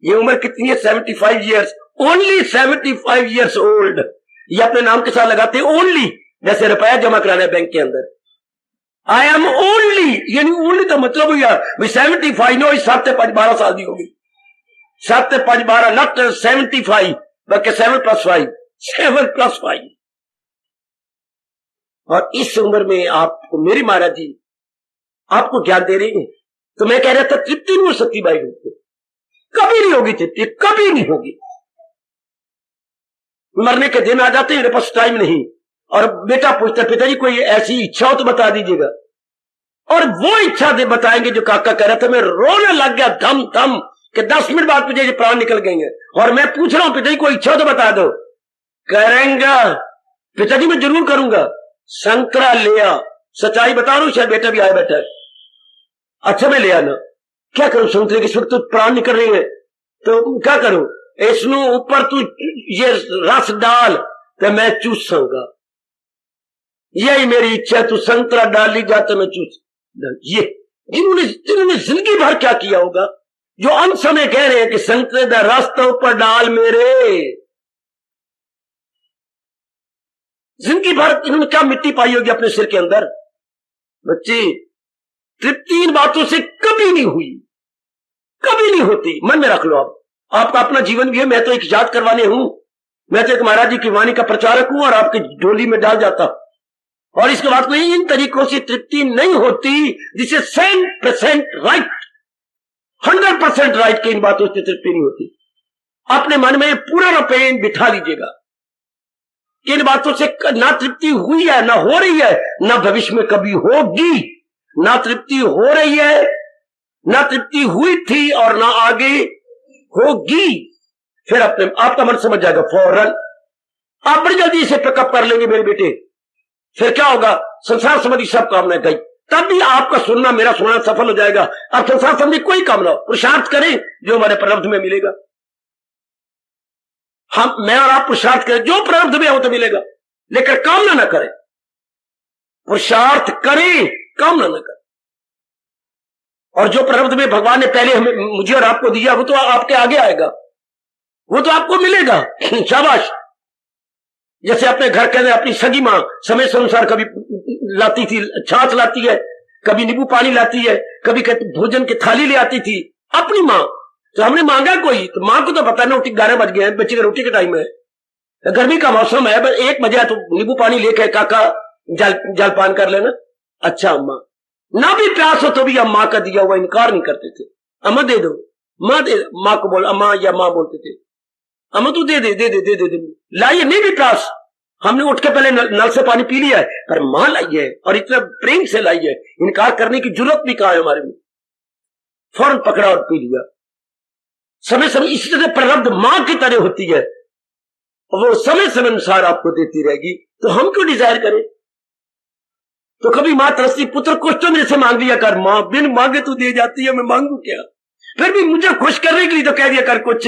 [SPEAKER 1] ये उम्र कितनी है? 75 ईयर्स, ओनली 75 ईयर्स ओल्ड। ये अपने नाम के साथ लगाते हैं ओनली, जैसे रुपया जमा कराना है बैंक के अंदर। आई एम ओनली, यानी ओनली तो मतलब हुआ 75, नो 7 से 5 12 साल की होगी, 7 से 5 12, नॉट 75 बल्कि 7 + 5, 7 + 5। और इस उम्र में आपको मेरी महाराज जी आपको ज्ञान दे रही है, तो मैं कह रहा था तृप्ति नहीं हो सकती भाई, कभी नहीं होगी तृप्ति, कभी नहीं होगी। मरने के दिन आ जाते हैं, मेरे पास टाइम नहीं, और बेटा पूछता पिताजी कोई ऐसी इच्छा हो तो बता दीजिएगा, और वो इच्छा दे बताएंगे जो काका कह रहा था। मैं रोने लग गया थम थम कि 10 मिनट बाद मुझे प्राण निकल गए हैं, और मैं पूछ रहा हूं पिताजी कोई इच्छा हो तो बता दो। करेंगे पिताजी, मैं जरूर करूंगा। संतरा ले आ, सच्चाई बता रहा हूं, शायद बेटा भी आया बैठा है। अच्छा मैं ले आना, क्या करूं संतरे के, इस वक्त तो प्राण निकल रही है, तो क्या करूं? इसमें ऊपर तू ये रस डाल तो मैं चूसूंगा, यही मेरी इच्छा, तू संतरा डाल ली जा तो मैं चूस। ये जिन्होंने जिंदगी भर क्या किया होगा, जो अंत समय कह रहे हैं कि संतरे का रस तो ऊपर डाल मेरे, जिंदगी भर इन्होंने क्या मिट्टी पाई होगी अपने सिर के अंदर। बच्चे, तृप्ति इन बातों से कभी नहीं हुई, कभी नहीं होती। मन में रख लो। आप आपका अपना जीवन भी है। मैं तो एक याद करवाने हूं, मैं तो एक महाराज जी की वाणी का प्रचारक हूं और आपकी डोली में डाल जाता। और इसके बाद कोई इन तरीकों से तृप्ति नहीं होती जिसे 100% राइट, 100% राइट की इन बातों से तृप्ति नहीं होती। अपने मन में पूरा रूपेण बिठा लीजिएगा कि इन बातों से ना तृप्ति हुई है, ना हो रही है, ना भविष्य में कभी होगी। ना तृप्ति हो रही है, ना तृप्ति हुई थी और ना आगे होगी। फिर अपने आपका मन समझ जाएगा फौरन। आप बड़ी जल्दी इसे पिकअप कर लेंगे मेरे बेटे। फिर क्या होगा? संसार संबंधी सब कामनाएं गई, तब भी आपका सुनना, मेरा सुनना सफल हो जाएगा। अब संसार संबंधी कोई कामना, पुरुषार्थ करें जो हमारे प्रारब्ध में मिलेगा। मैं और आप पुरुषार्थ करें, जो प्रारब्ध में हो तो मिलेगा, लेकिन कामना ना करें। पुरुषार्थ करें, कामना ना करें। और जो प्रारब्ध में भगवान ने पहले हमें, मुझे और आपको दिया, वो तो आपके आगे आएगा, वो तो आपको मिलेगा। शाबाश। जैसे अपने घर के अंदर अपनी सगी मां समय से अनुसार कभी लाती थी, छाछ लाती है, कभी नींबू पानी लाती है, कभी भोजन की थाली ले आती थी, अपनी मां। तो हमने मांगा कोई, तो मां को तो पता ना 11 बज गए हैं, बच्चे की रोटी के टाइम है, गर्मी का मौसम है, बस 1 बजे तो नींबू पानी लेके काका जलपान कर लेना। अच्छा अम्मा, ना भी प्यास हो तो भी हम मां का दिया हुआ इनकार नहीं करते थे। अम्मा दे दो, मां दे, मां को बोल अम्मा या मां बोलते थे, अम्मा तू दे दे दे दे दे दे, दे। लाइए, नहीं भी प्यास, हमने उठ के पहले नल से पानी पी लिया है, पर मां लाई है और इतना प्रेम से लाई है, इनकार करने की जरूरत भी कहां है हमारे में। फौरन पकड़ा और पी लिया। समय समय इसी तरह प्रारब्ध मां की तरह होती है, वो समय समय अनुसार आपको देती रहेगी। तो हम क्यों डिजायर करें? तो कभी मां तरसती, पुत्र कुछ तो मेरे से मांग लिया कर। मां बिन मांगे तू दे जाती है, मैं मांगू क्या? फिर भी मुझे खुश करने के लिए तो कह दिया कर कुछ,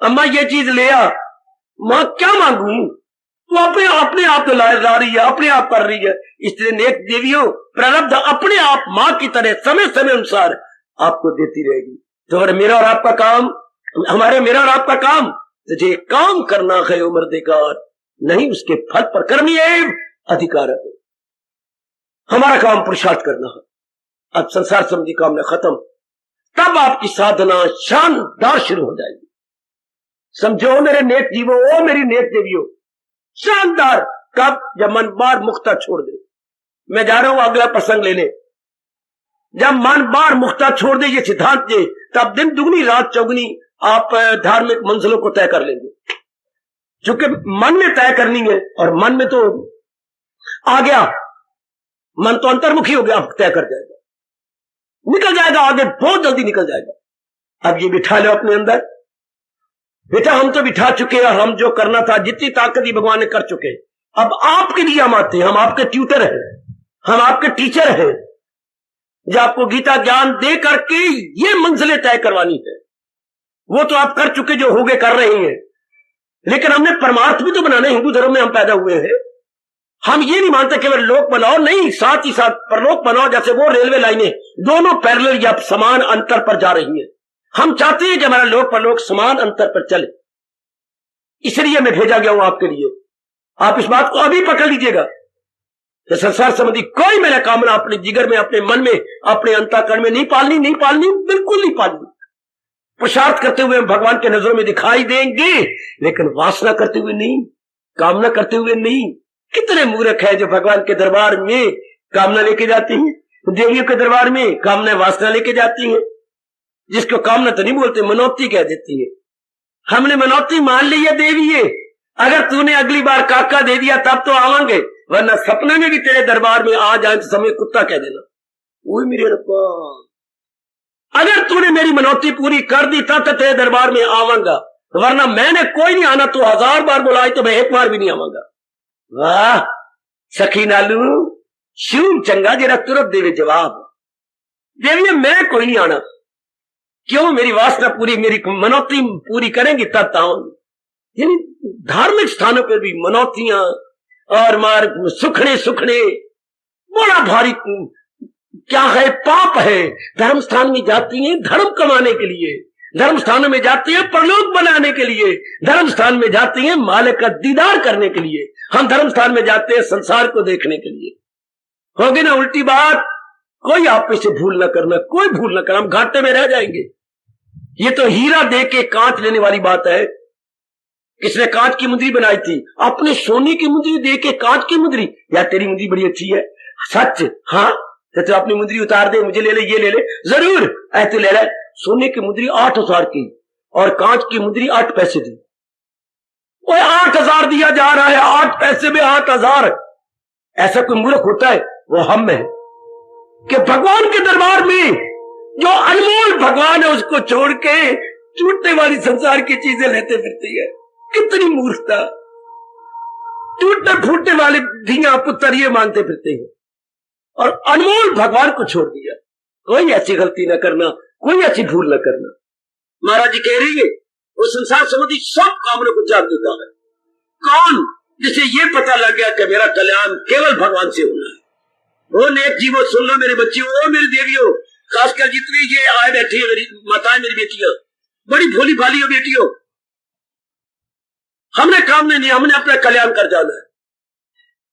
[SPEAKER 1] अम्मा ये चीज ले आ। मां क्या मांगू? तू अपने आप तो ला रही है, अपने आप कर रही है। इसलिए नेक देवियों, प्रारब्ध अपने आप मां की तरह समय समय अनुसार आपको देती रहेगी। तो अगर मेरा और आपका काम, मेरा और आपका काम, तुझे काम करना है उम्र देकार, नहीं उसके फल पर कर्मी अधिकार है। हमारा काम पुरुषार्थ करना है। अब संसार संबंधी काम में खत्म, तब आपकी साधना शानदार शुरू हो जाएगी। समझो मेरे नेक जीवो, ओ मेरी नेक देवियों, शानदार। कब? जब मन बार मुक्ता छोड़ दे। मैं जा रहा हूं अगला प्रसंग लेने। जब मन बार मुक्ता छोड़ दे, ये सिद्धांत दे, तब दिन दुगनी रात चौगनी आप धार्मिक मंजिलों को तय कर लेंगे। क्योंकि मन में तय करनी है, और मन में तो आ गया, मन तो अंतर्मुखी हो गया, अब तय कर जाएगा, निकल जाएगा आगे, बहुत जल्दी निकल जाएगा। अब ये बिठा लो अपने अंदर। बेटा हम तो बिठा चुके हैं, हम जो करना था, जितनी ताकत ही भगवान ने कर चुके। अब आपके लिए हम आते हैं, हम आपके ट्यूटर हैं, हम आपके टीचर हैं, जो आपको गीता ज्ञान दे करके ये मंजिलें तय करवानी है। वो तो आप कर चुके, जो हो गए कर रहे हैं, लेकिन हमने परमार्थ भी तो बनाना है। हिंदू धर्म में हम पैदा हुए हैं। हम ये नहीं मानते केवल लोक बनाओ, नहीं, साथ ही साथ परलोक बनाओ। जैसे वो रेलवे लाइनें दोनों पैरेलल या समान अंतर पर जा रही हैं, हम चाहते हैं कि हमारा लोक परलोक समान अंतर पर चले। इसलिए मैं भेजा गया हूं आपके लिए। आप इस बात को अभी पकड़ लीजिएगा कि संसार संबंधी कोई मेरा कामना अपने जिगर में, अपने मन में, अपने अंतःकरण में नहीं पालनी, बिल्कुल नहीं पालनी। पुरुषार्थ करते हुए हम भगवान के नजरों में दिखाई देंगे, लेकिन वासना करते हुए नहीं, कामना करते हुए नहीं। कितने मूर्ख है जो भगवान के दरबार में कामना लेके जाती हैं, देवियों के दरबार में कामना वासना लेके जाती हैं। जिसको कामना तो नहीं बोलते, मनौती कह देती है। हमने मनौती मान ली है देवी है, अगर तूने अगली बार काका दे दिया तब तो आवांगे, वरना सपने में भी तेरे दरबार में आ जाए तो समय कुत्ता कह देना। वो मेरे रब्बा, अगर तूने मेरी मनौती पूरी कर दी तब तो तेरे दरबार में आवांगा, वरना मैंने कोई नहीं आना, तो 1000 बार बुलाई तो मैं एक बार भी नहीं आवांगा। वाह सखी नालू, शिव चंगा जरा तुरंत देवे जवाब। देवी मैं कोई नहीं आना, क्यों? मेरी वासना पूरी, मेरी मनौती पूरी करेंगी तब आऊंगी। यानी धार्मिक स्थानों पर भी मनौतियां और मार सुखने बड़ा भारी क्या है, पाप है। धर्म स्थान में जाती हैं धर्म कमाने के लिए, धर्म स्थानों में जाती है परलोक बनाने के लिए, धर्म स्थान में जाती है मालिक का दीदार करने के लिए। हम धर्म स्थान में जाते हैं संसार को देखने के लिए। होगी ना उल्टी बात? कोई आप में से भूल न करना, कोई भूल न करना, हम घाटे में रह जाएंगे। ये तो हीरा दे के कांच लेने वाली बात है। किसने कांच की मुंदरी बनाई थी? अपने सोने की मुंदरी दे के कांच की मुंदरी। यार तेरी मुंदरी बड़ी अच्छी है, सच? हाँ तो अपनी मुंदरी उतार दे, मुझे ले ले, ये ले ले, जरूर ऐसे ले ले। सोने की मुंदरी 8,000 की और कांच की मुंदरी 8 पैसे दी। वो 8,000 दिया जा रहा है, 8 पैसे में 8,000। ऐसा कोई मूर्ख होता है? वो हम है कि भगवान के दरबार में जो अनमोल भगवान है उसको छोड़ के टूटने वाली संसार की चीजें लेते फिरती है। कितनी मूर्खता! टूटने फूटने वाले धिया पुत्र ये मानते फिरते हैं और अनमोल भगवान को छोड़ दिया। कोई ऐसी गलती न करना, कोई ऐसी भूल न करना। महाराज जी कह रही है वो संसार संबंधी सब कामों को त्याग देता है। कौन? जिसे ये पता लग गया कि मेरा कल्याण केवल भगवान से होना है। वो नेक जीवो सुन लो मेरे बच्चियों, ओ मेरी देवियों, खासकर जितनी ये आए बैठी है मेरी माताएं, मेरी बेटियां, बड़ी भोली भाली हो बेटियों। हमने काम नहीं, हमने अपना कल्याण कर जाना है।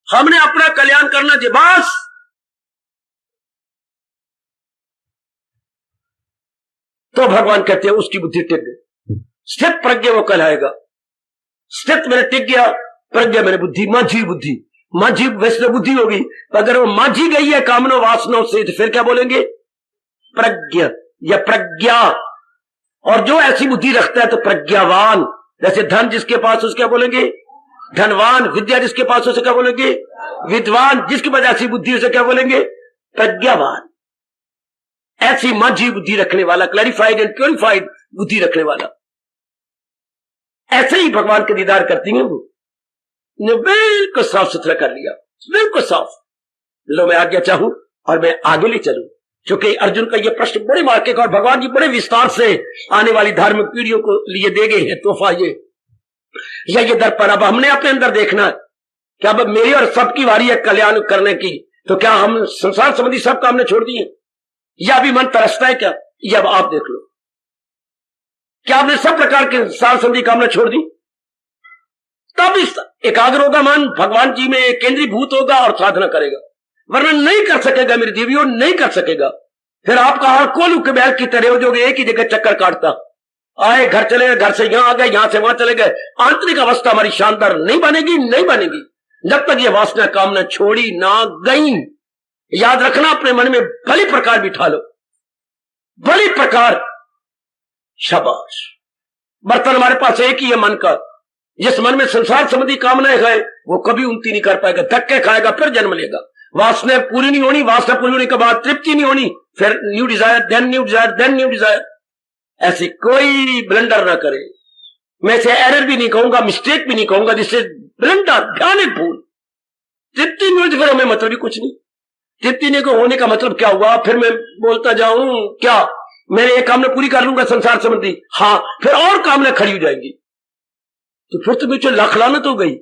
[SPEAKER 1] हमने अपना कल्याण करना जी बस। तो भगवान कहते हैं उसकी बुद्धि टिक गई। स्थित प्रज्ञा वो कहलाएगा। स्थित मैंने टिक गया, प्रज्ञा मैंने बुद्धि, माझी बुद्धि। माझी वैसे बुद्धि होगी, अगर वो माझी गई है कामनों वासनाओं से तो फिर क्या बोलेंगे? प्रज्ञा या प्रज्ञा। और जो ऐसी बुद्धि रखता है तो प्रज्ञावान। जैसे धन जिसके पास उसके क्या बोलेंगे? धनवान। विद्या जिसके पास उसे क्या बोलेंगे? विद्वान। जिसके पास ऐसी बुद्धि उसे क्या बोलेंगे? प्रज्ञावान। ऐसी माझी बुद्धि रखने वाला, क्लैरिफाइड एंड प्योरिफाइड बुद्धि रखने वाला। ऐसे ही भगवान के दीदार करती हैं वो। ने बिल्कुल साफ सुथरा कर लिया, बिल्कुल साफ। लो मैं आज्ञा चाहूं और मैं आगे ले चलूं, क्योंकि अर्जुन का ये प्रश्न बड़े मार्केट और भगवान जी बड़े विस्तार से आने वाली धार्मिक पीढ़ियों को लिए दे गए हैं तोहफा ये या ये दर्पण। अब हमने अपने अंदर देखना है कि अब मेरी और सबकी वारी है कल्याण करने की। तो क्या हम संसार संबंधी सब काम ने छोड़ दिए या अभी मन तरसता है क्या? ये अब आप देख लो। क्या आपने सब प्रकार के संसार संबंधी कामना छोड़ दी? तब इस एकाग्र होगा मन, भगवान जी में केंद्रीभूत होगा और साधना करेगा, वरना नहीं कर सकेगा मेरी देवियों, नहीं कर सकेगा। फिर आपका हाल कोलू के बैल की तरह हो जाओगे, एक ही जगह चक्कर काटता। आए घर चले गए, घर से यहां आ गए, यहां से वहां चले गए। आंतरिक अवस्था हमारी शानदार नहीं बनेगी, नहीं बनेगी जब तक ये वासना कामना छोड़ी ना गई। याद रखना, अपने मन में भली प्रकार बिठा लो, भली प्रकार। शाबाश। बर्तन हमारे पास एक ही है मन का। जिस मन में संसार संबंधी कामनाएं है वो कभी उन्नति नहीं कर पाएगा, धक्के खाएगा, फिर जन्म लेगा। वासना पूरी नहीं होनी, वासना पूरी होने के बाद तृप्ति नहीं होनी, फिर new desire, then new desire, then new desire. ऐसी कोई ब्लंडर ना करे। मैं इसे एरर भी नहीं कहूंगा, मिस्टेक भी नहीं कहूंगा, जिससे ब्लंडर ध्यान भूल। तृप्ति नहीं होती फिर हमें मतलब ही कुछ नहीं। तृप्ति नहीं को होने का मतलब क्या हुआ? फिर मैं बोलता जाऊं क्या मैंने एक कामना पूरी कर लूंगा संसार संबंधी, हाँ फिर और कामना खड़ी हो जाएंगी, तो फिर तो मुझे लाख लानत हो गई।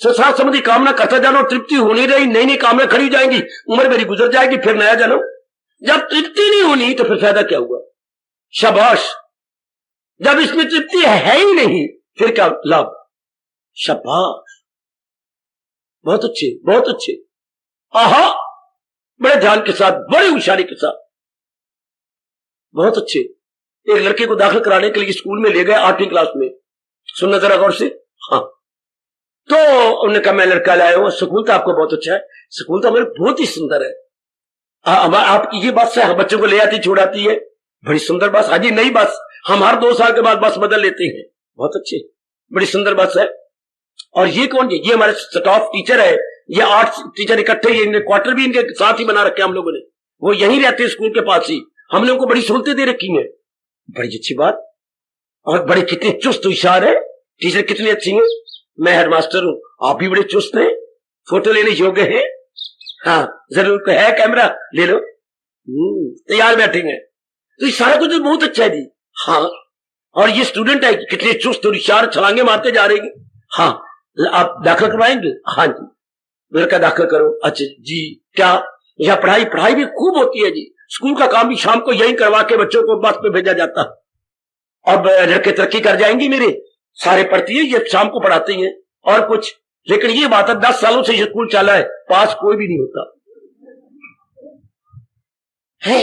[SPEAKER 1] संसार संबंधी कामना करता जाना, तृप्ति होनी रही, नई नई कामना खड़ी हो जाएंगी, उम्र मेरी गुजर जाएगी, फिर नया जन्म। जब तृप्ति नहीं होनी तो फिर फायदा क्या हुआ? शाबाश। जब इसमें तृप्ति है ही नहीं फिर क्या लाभ? शाबाश, बहुत अच्छे, बहुत अच्छे। आहा, बड़े ध्यान के साथ, बड़ी होशियारी के साथ, बहुत अच्छे। एक लड़के को दाखिल कराने के लिए स्कूल में ले गए 8वीं क्लास में। सुनना जरा गौर से। हाँ, तो उन्होंने कहा मैं लड़का लाया हूं, स्कूल तो आपको बहुत अच्छा है, स्कूल तो हमारे बहुत ही सुंदर है। आपकी ये बस है बच्चों को ले आती छोड़ाती है, बड़ी सुंदर बस। हाजी नई बस, हम हर 2 साल के बाद बस बदल लेते हैं। बहुत अच्छे, बड़ी सुंदर बस है। और ये कौन? ये हमारे स्टाफ टीचर है, ये 8 टीचर इकट्ठे, ये क्वार्टर भी इनके साथ ही बना रखे हम लोगों ने, वो यहीं रहते हैं स्कूल के पास ही। हमने उनको बड़ी सहूलतें दे रखी हैं। बड़ी अच्छी बात। और बड़े कितने चुस्त होशियार है टीचर, कितनी अच्छी है। मैं हेडमास्टर हूं, आप भी बड़े चुस्त हैं, फोटो लेने योग्य हैं। हाँ जरूर है, कैमरा ले लो, तैयार बैठेंगे। तो ये सारा कुछ बहुत अच्छा है जी। हाँ, और ये स्टूडेंट है कितने चुस्त और होशियार, छलांगे मारते जा रहे हैं। हाँ, आप दाखिल करवाएंगे? हाँ जी, मेरे का दाखिल करो। अच्छा जी, क्या यहाँ पढ़ाई भी खूब होती है जी। स्कूल का काम भी शाम को यही करवा के बच्चों को बस पे भेजा जाता। अब लड़के तरक्की कर जाएंगी मेरे, सारे पढ़ती है, ये शाम को पढ़ाती हैं और कुछ, लेकिन ये बात है 10 सालों से ये स्कूल चला है, पास कोई भी नहीं होता है।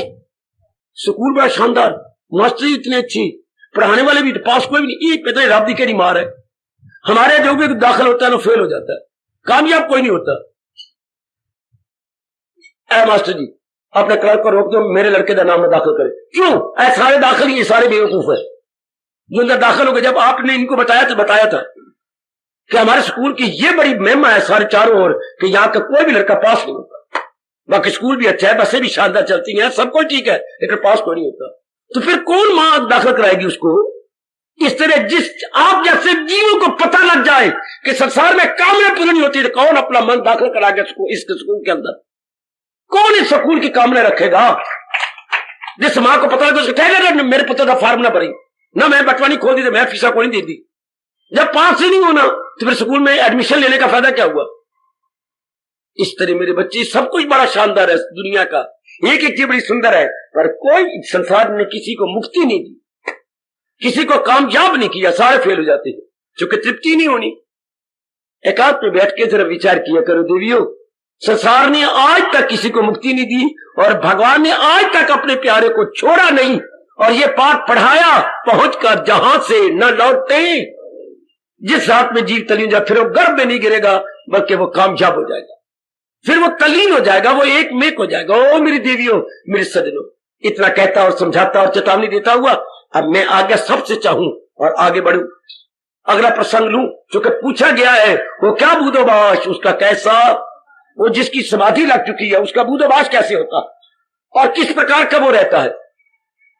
[SPEAKER 1] स्कूल बड़ा शानदार, मास्टरी इतनी अच्छी, पढ़ाने वाले भी, पास कोई भी नहीं। ये पता है रब दी केड़ी मार है, हमारे जो भी दाखिल होता है ना फेल हो जाता है, कामयाब कोई नहीं होता। ऐ मास्टर जी अपने क्लर्क को रोक दो, मेरे लड़के का नाम में दाखिल करे। क्यों? ऐ सारे दाखिल, ये सारे बेवकूफ है जो अंदर दाखिल हो गए। जब आपने इनको बताया था कि हमारे स्कूल की ये बड़ी महिमा है सारे चारों ओर कि यहाँ का कोई भी लड़का पास नहीं होता, बाकी स्कूल भी अच्छा है, बसें भी शानदार चलती हैं, सब कुछ ठीक है, लेकिन पास कोई नहीं होता, तो फिर कौन मां दाखिल कराएगी उसको? इस तरह जिस आप जैसे जीवों को पता लग जाए कि संसार में कामना पूरी नहीं होती, तो कौन अपना मन दाखिल कराएगा इस स्कूल के अंदर? कौन इस स्कूल की कामना रखेगा? जिस मां को पता लगे उसको ठहरेगा मेरे पुत्र का फार्म ना भरी, ना मैं बटवानी खोल दी, तो मैं फीसा को नहीं दे दी। जब पास ही नहीं होना तो फिर स्कूल में एडमिशन लेने का फायदा क्या हुआ? इस तरह मेरे बच्चे सब कुछ बड़ा शानदार है, दुनिया का एक एक चीज बड़ी सुंदर है, पर कोई संसार ने किसी को मुक्ति नहीं दी, किसी को कामयाब नहीं किया, सारे फेल हो जाते हैं, क्योंकि तृप्ति नहीं होनी। एकांत में बैठ के जरा विचार किया करो देवियों, संसार ने आज तक किसी को मुक्ति नहीं दी और भगवान ने आज तक अपने प्यारे को छोड़ा नहीं, और ये पाठ पढ़ाया पहुंचकर जहां से न लौटे। जिस हाथ में जीव तलीन जाए फिर वो गर्भ में नहीं गिरेगा, बल्कि वो कामयाब हो जाएगा, फिर वो तलीन हो जाएगा, वो एक मेक हो जाएगा। ओ मेरी देवियों, मेरे सजनों, इतना कहता और समझाता और चेतावनी देता हुआ अब मैं आगे सबसे चाहूं और आगे बढ़ूं। अगला प्रसंग लूं जो कि पूछा गया है, वो क्या बूदोबाश, उसका कैसा, वो जिसकी समाधि लग चुकी है उसका बूदोबाश कैसे होता और किस प्रकार का वो रहता है,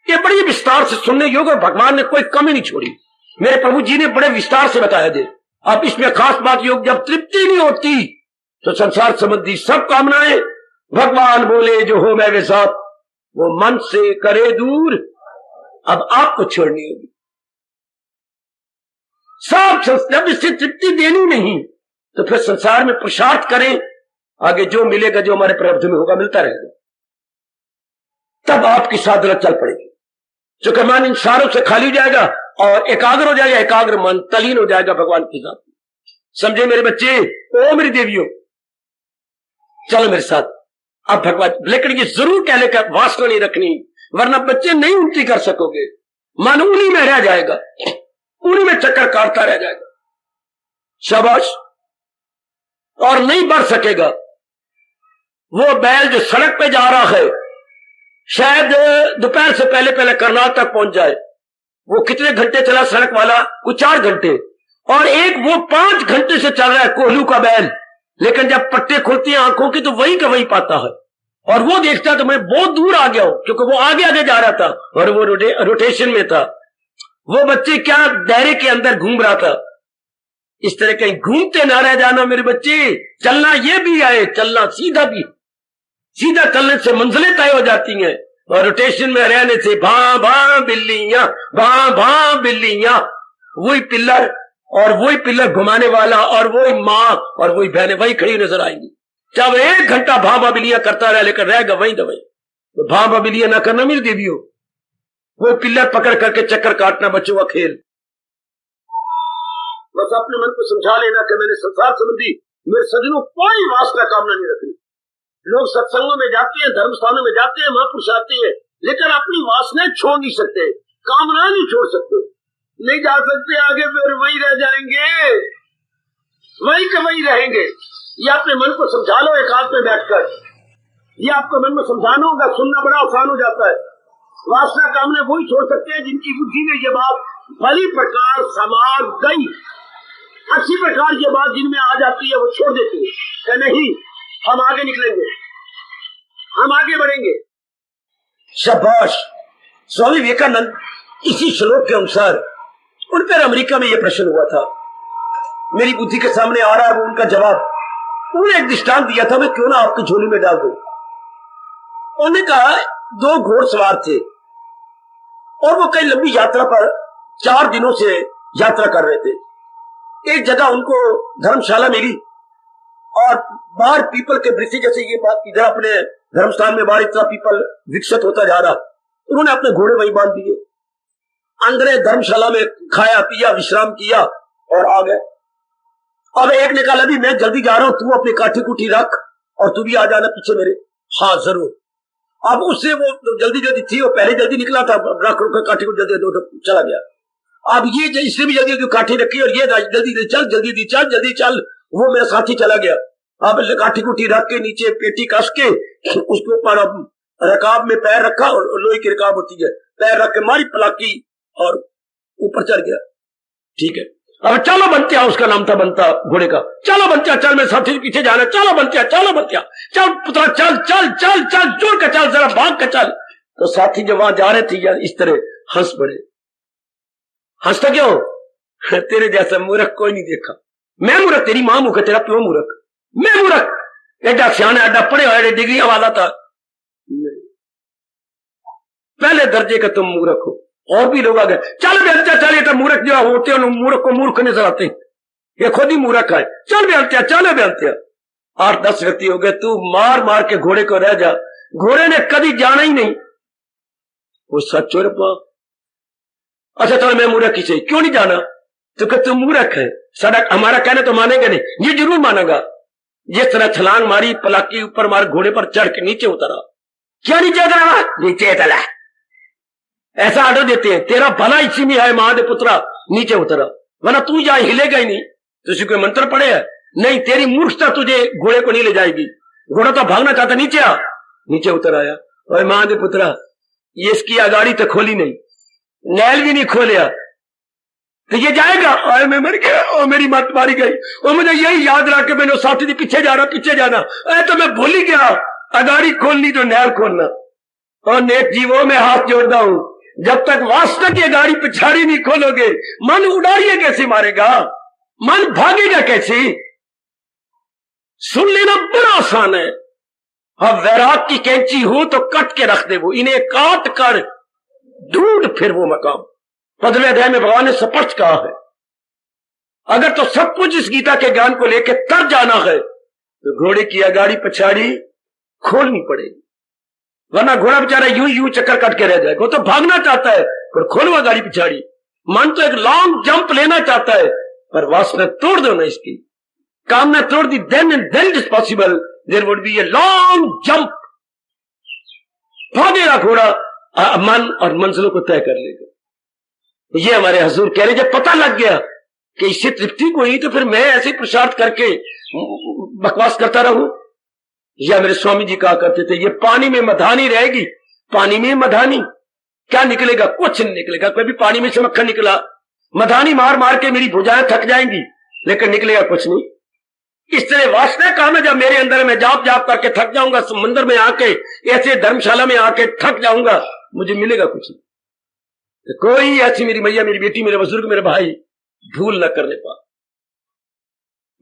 [SPEAKER 1] ये बड़ी विस्तार से सुनने योग्य, और भगवान ने कोई कमी नहीं छोड़ी, मेरे प्रभु जी ने बड़े विस्तार से बताया दे। अब इसमें खास बात योग, जब तृप्ति नहीं होती तो संसार संबंधी सब कामनाएं भगवान बोले जो हो मैं वे साथ, वो मन से करे दूर, अब आपको छोड़नी होगी। सब जब इससे तृप्ति देनी नहीं तो फिर संसार में पुरुषार्थ करें, आगे जो मिलेगा, जो हमारे प्रारब्ध में होगा मिलता रहेगा, तब आपकी साधना चल पड़ेगी। चूंकि मन इन सारों से खाली हो जाएगा और एकाग्र हो जाएगा, एकाग्र मन तलीन हो जाएगा भगवान की साथ। समझे मेरे बच्चे? ओ मेरी देवियों, चलो मेरे साथ अब भगवान, लेकिन ये जरूर कह लेकर वासना नहीं रखनी, वरना बच्चे नहीं उन्नति कर सकोगे, मन उन्हीं में रह जाएगा, उन्हीं में चक्कर काटता रह जाएगा, शाबाश, और नहीं बढ़ सकेगा। वो बैल जो सड़क पे जा रहा है, शायद दोपहर से पहले पहले करनाल तक पहुंच जाए, वो कितने घंटे चला सड़क वाला? कुछ 4 घंटे, और एक वो 5 घंटे से चल रहा है कोल्हू का बैल, लेकिन जब पट्टे खुलती हैं आंखों की तो वही का वही पाता है, और वो देखता तो मैं बहुत दूर आ गया हूं, क्योंकि वो आगे आगे जा रहा था और वो रोटेशन में था। वो बच्चे क्या दायरे के अंदर घूम रहा था। इस तरह कहीं घूमते ना रह जाना मेरे बच्चे, चलना ये भी आए, चलना सीधा भी, सीधा चलने से मंजिलें तय हो जाती हैं, और रोटेशन में रहने से भां भां बिल्लियां, भां भां बिल्लियां, वही पिल्लर और वही पिल्लर घुमाने वाला और वही माँ और वही बहनें वही खड़ी नजर आएंगी। चाहे 1 घंटा भां भां बिल्लियां करता रहे, लेकिन रहेगा वही दवाई। तो भां भां बिल्लियां ना करना मेरी देवियों, वो पिल्लर पकड़ करके चक्कर काटना बच्चों का खेल। बस अपने मन को समझा लेना कि मैंने संसार संबंधी मेरे सजनों कोई वासना कामना नहीं रखनी। लोग सत्संगों में जाते हैं, धर्म स्थानों में जाते हैं, महापुरुष आते हैं, लेकिन अपनी वासनाएं छोड़ नहीं सकते, कामना नहीं छोड़ सकते, नहीं जा सकते आगे, फिर वही रह जाएंगे, वही के वही रहेंगे। ये अपने मन को समझा लो एकांत में बैठकर, ये आपको मन में समझाना होगा, सुनना बड़ा आसान हो जाता है। वासना कामना वही छोड़ सकते हैं जिनकी बुद्धि में ये बात भली प्रकार समा गई, अच्छी प्रकार ये बात जिनमें आ जाती है वो छोड़ देती है कि नहीं हम आगे निकलेंगे, हम आगे बढ़ेंगे। शाबाश। स्वामी विवेकानंद इसी श्लोक के अनुसार उन पर अमेरिका में यह प्रश्न हुआ था, मेरी बुद्धि के सामने आ रहा है वो उनका जवाब। उन्होंने एक दृष्टांत दिया था, मैं क्यों ना आपकी झोली में डाल दूं। उन्होंने कहा 2 घोड़सवार थे और वो कई लंबी यात्रा पर 4 दिनों से यात्रा कर रहे थे। एक जगह उनको धर्मशाला मिली और बाहर पीपल के वृक्ष, जैसे ये बात इधर अपने धर्मस्थान में बाहर इतना पीपल विकसित होता जा रहा, उन्होंने अपने घोड़े वहीं बांध दिए। अंदर धर्मशाला में खाया पिया विश्राम किया और आ गए। अब एक ने कहा अभी मैं जल्दी जा रहा हूं, तू अपनी काठी कुठी रख और तू भी आ जाना पीछे मेरे। हाँ जरूर। अब उससे वो जल्दी जल्दी थी, वो पहले जल्दी निकला था, रख रुक काठी को जल्दी चला गया। अब ये इसने भी जल्दी काठी रखी और ये जल्दी चल जल्दी चल जल्दी चल, वो मेरा साथी चला गया। अब काठी कुठी रख के नीचे पेटी कस के उसके ऊपर अब रकाब में पैर रखा, और लोहे की रकाब होती है, पैर रख के मारी पलाकी और ऊपर चढ़ गया। ठीक है, अब चलो बंतिया, उसका नाम था बंता घोड़े का। चलो बंतिया चल, मेरे साथी के पीछे जाना, चलो बंतिया चल पुत्रा चल चल चल चल जोर का चल, जरा भाग का चल। तो साथी जब वहां जा रहे थे यार इस तरह हंस पड़े। हंसता क्यों? तेरे जैसा मूर्ख कोई नहीं देखा। मैं मूर्ख? तेरी मां मूर्ख, तेरा प्यो मूर्ख। मैं मूर्ख? एडा सियाना एडा पढ़े हुए डिग्री वाला था। पहले दर्जे का तुम मूर्ख हो। और भी लोग आ गए, चल बेहत्या चल, ये तो मूर्ख जो होते हैं मूर्ख को मूर्ख नजर आते हैं, ये खुद ही मूर्ख है, चल बेहत्या चल बेहत्या। 8-10 व्यक्ति हो गए, तू मार मार के घोड़े को रह जा। घोड़े ने कभी जाना ही नहीं। वो सच हो रहा। अच्छा चल मैं मूर्ख ही सही, क्यों नहीं जाना? तो कि तू मूर्ख है, सड़क हमारा कहने तो मानेगा नहीं। ये जरूर मानेगा। जिस तरह छलांग मारी, पलाकी ऊपर मार, घोड़े पर चढ़ के नीचे उतरा। क्या नीचे उतरा? नीचे उतरा। ऐसा आर्डर देते हैं, तेरा भला इसी में है महादेव पुत्रा, नीचे उतरा, वरना तू यहाँ हिलेगा ही नहीं। तुझे कोई मंत्र पड़े है? नहीं, तेरी मूर्खता तुझे घोड़े को नहीं ले जाएगी। घोड़ा तो भागना चाहता, नीचे आ। नीचे उतर आया। और महादेव पुत्रा ये इसकी अगाड़ी तो खोली नहीं, नैल भी नहीं खोलिया, तो ये जाएगा। और मैं मर गया, और मेरी मत मारी गई, और मुझे यही याद रहा कि मैंने साथी पीछे जाना पीछे जाना। अरे तो मैं भूल ही गया, अगाड़ी खोलनी तो नैल खोलना। और नेक जीवों में हाथ जोड़ता हूं, जब तक वास्तव की गाड़ी पिछाड़ी नहीं खोलोगे, मन उड़ाइए कैसे मारेगा? मन भागेगा कैसे? सुन लेना बड़ा आसान है। अब वैराग की कैंची हो तो कट के रख दे, वो इन्हें काट कर ढूंढ फिर वो मकाम। 15वें अध्याय में भगवान ने स्पष्ट कहा है, अगर तो सब कुछ इस गीता के ज्ञान को लेकर तर जाना है तो घोड़े की अगाड़ी पछाड़ी खोलनी पड़ेगी, वरना घोड़ा बेचारा यूं चक्कर कट के रह जाएगा। वो तो भागना चाहता है पर खोलवा गाड़ी पिछाड़ी। मन तो एक लॉन्ग जंप लेना चाहता है, पर वासना तोड़ दो ना, इसकी कामना तोड़ दी, then it is possible there would be a long jump. भागेगा घोड़ा, मन और मंजिलों को तय कर लेगा। ये हमारे हजूर कह रहे, जब पता लग गया कि इससे तृप्ति को ही, तो फिर मैं ऐसे प्रसाद करके बकवास करता रहूं। या मेरे स्वामी जी कहा करते थे, ये पानी में मधानी रहेगी। पानी में मधानी क्या निकलेगा? कुछ नहीं निकलेगा। कभी पानी में से मक्खन निकला, मधानी मार मार के मेरी भुजाएं थक जाएंगी, लेकिन निकलेगा कुछ नहीं। इस तरह वासना काम है, जब मेरे अंदर मैं जाप जाप करके थक जाऊंगा, समुद्र में आके ऐसे धर्मशाला में आके थक जाऊंगा, मुझे मिलेगा कुछ नहीं। तो कोई ऐसी मेरी मैया, मेरी बेटी, मेरे बुजुर्ग, मेरे भाई भूल न करने पा।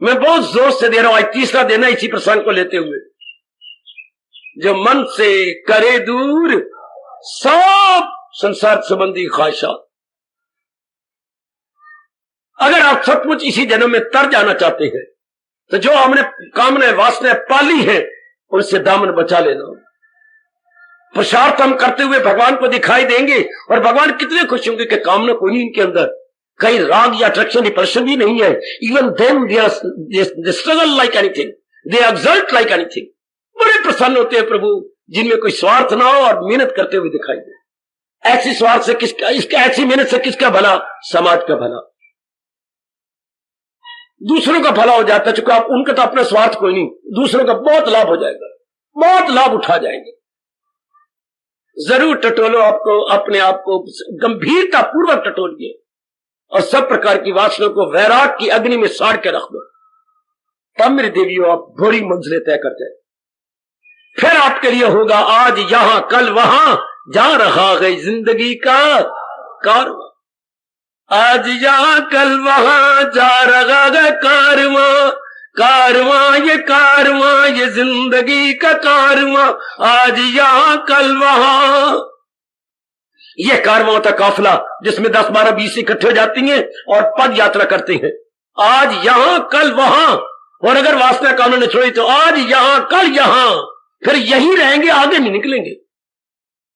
[SPEAKER 1] मैं बहुत जोर से दे रहा हूं, आज तीसरा देना इसी प्रसंग को लेते हुए। जो मन से करे दूर सब संसार संबंधी ख्वाहिशात। अगर आप सचमुच इसी जन्म में तर जाना चाहते हैं तो जो हमने कामना वासना पाली है उनसे दामन बचा लेना। पुरुषार्थ हम करते हुए भगवान को दिखाई देंगे, और भगवान कितने खुश होंगे कि कामना कोई नहीं इनके अंदर, कहीं राग या अट्रैक्शन डिप्रेशन भी नहीं है। Even then they struggle like anything, they exult like anything. बड़े प्रसन्न होते हैं प्रभु जिनमें कोई स्वार्थ ना हो और मेहनत करते हुए दिखाई दे। ऐसी स्वार्थ से किसका, ऐसी मेहनत से किसका भला? समाज का भला, दूसरों का भला हो जाता है। चूंकि आप उनका तो अपना स्वार्थ कोई नहीं, दूसरों का बहुत लाभ हो जाएगा, बहुत लाभ उठा जाएंगे। जरूर टटोलो आपको, अपने आप को गंभीरता पूर्वक टटोलिए और सब प्रकार की वासनाओं को वैराग की अग्नि में साड़ के रख दो। तब मेरे देवियों आप बड़ी मंजिलें तय कर जाए। फिर आपके लिए होगा आज यहां कल वहां, जा रहा है जिंदगी का कारवां। आज यहां कल वहां जा रहा है कारवां, कारवां ये जिंदगी का कारवां। आज यहां कल वहां, ये कारवां होता काफिला जिसमें 10, 12, 20 इकट्ठे हो जाती हैं और पद यात्रा करते हैं। आज यहां कल वहां, और अगर वासना का उन्होंने छोड़ी तो आज यहां कल यहां, फिर यही रहेंगे, आगे नहीं निकलेंगे।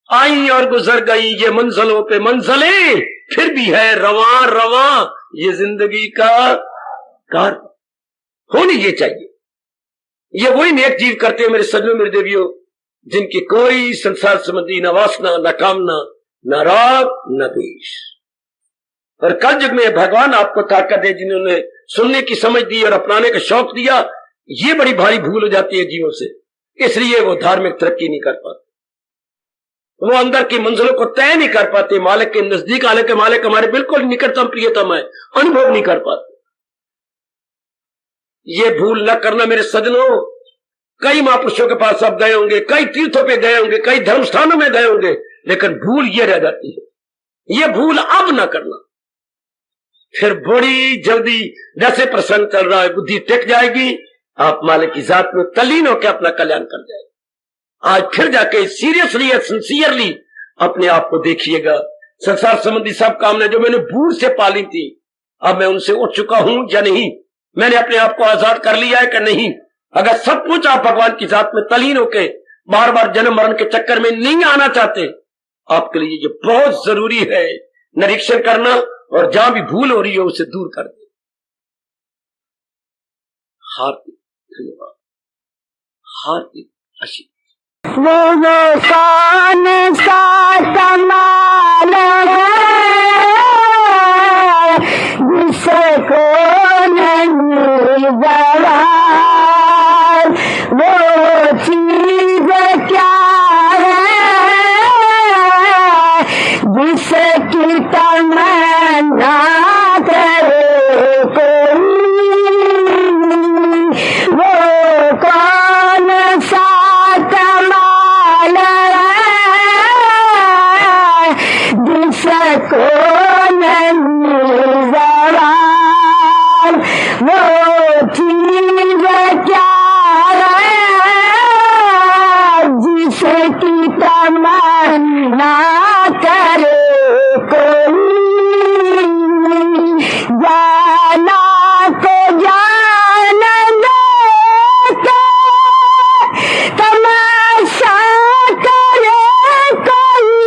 [SPEAKER 1] आई और गुजर गई ये मंजिलों पे मंजिलें, फिर भी है रवां रवां ये जिंदगी का कार होनी ये चाहिए। ये वही नेक जीव करते हैं मेरे सज्जनों मेरे देवियों, जिनकी कोई संसार संबंधी न वासना न कामना न राग न द्वेष। और कल युग में भगवान आपको ताकत दे, जिन्होंने सुनने की समझ दी और अपनाने का शौक दिया, ये बड़ी भारी भूल हो जाती है जीवों से, इसलिए वो धार्मिक तरक्की नहीं कर पाते, वो अंदर की मंजिलों को तय नहीं कर पाते, मालिक के नजदीक आने के मालिक हमारे बिल्कुल निकटतम प्रियतम है, अनुभव नहीं कर पाते। ये भूल न करना मेरे सज्जनों। कई महापुरुषों के पास आप गए होंगे, कई तीर्थों पे गए होंगे, कई धर्म स्थानों में गए होंगे, लेकिन भूल ये रह जाती है। ये भूल अब ना करना, फिर बड़ी जल्दी जैसे प्रसंग चल रहा है बुद्धि टिक जाएगी, आप मालिक की जात में तल्लीन होकर अपना कल्याण कर जाएगा। आज फिर जाके सीरियसली या सिंसियरली अपने आप को देखिएगा। संसार संबंधी सब कामना जो मैंने भूल से पाली थी, अब मैं उनसे उठ चुका हूं या नहीं, मैंने अपने आप को आजाद कर लिया है कि नहीं। अगर सब कुछ आप भगवान की जात में तलीन होके बार बार जन्म मरण के चक्कर में नहीं आना चाहते, आपके लिए ये बहुत जरूरी है निरीक्षण करना, और जहां भी भूल हो रही है उसे दूर कर दे। हार्दिक धन्यवाद, हार्दिक आशीर्वाद।
[SPEAKER 2] वो कौन सा कमाल है जिसको नहीं बड़ा, वो चीज क्या है जिसकी तमन्ना करे कोई, वो कौन सा कमाल है जिसको नहीं जरा, वो चीज क्या जिसकी तमन्ना करे कोई, जाना को जान लेके तमाशा करे कोई,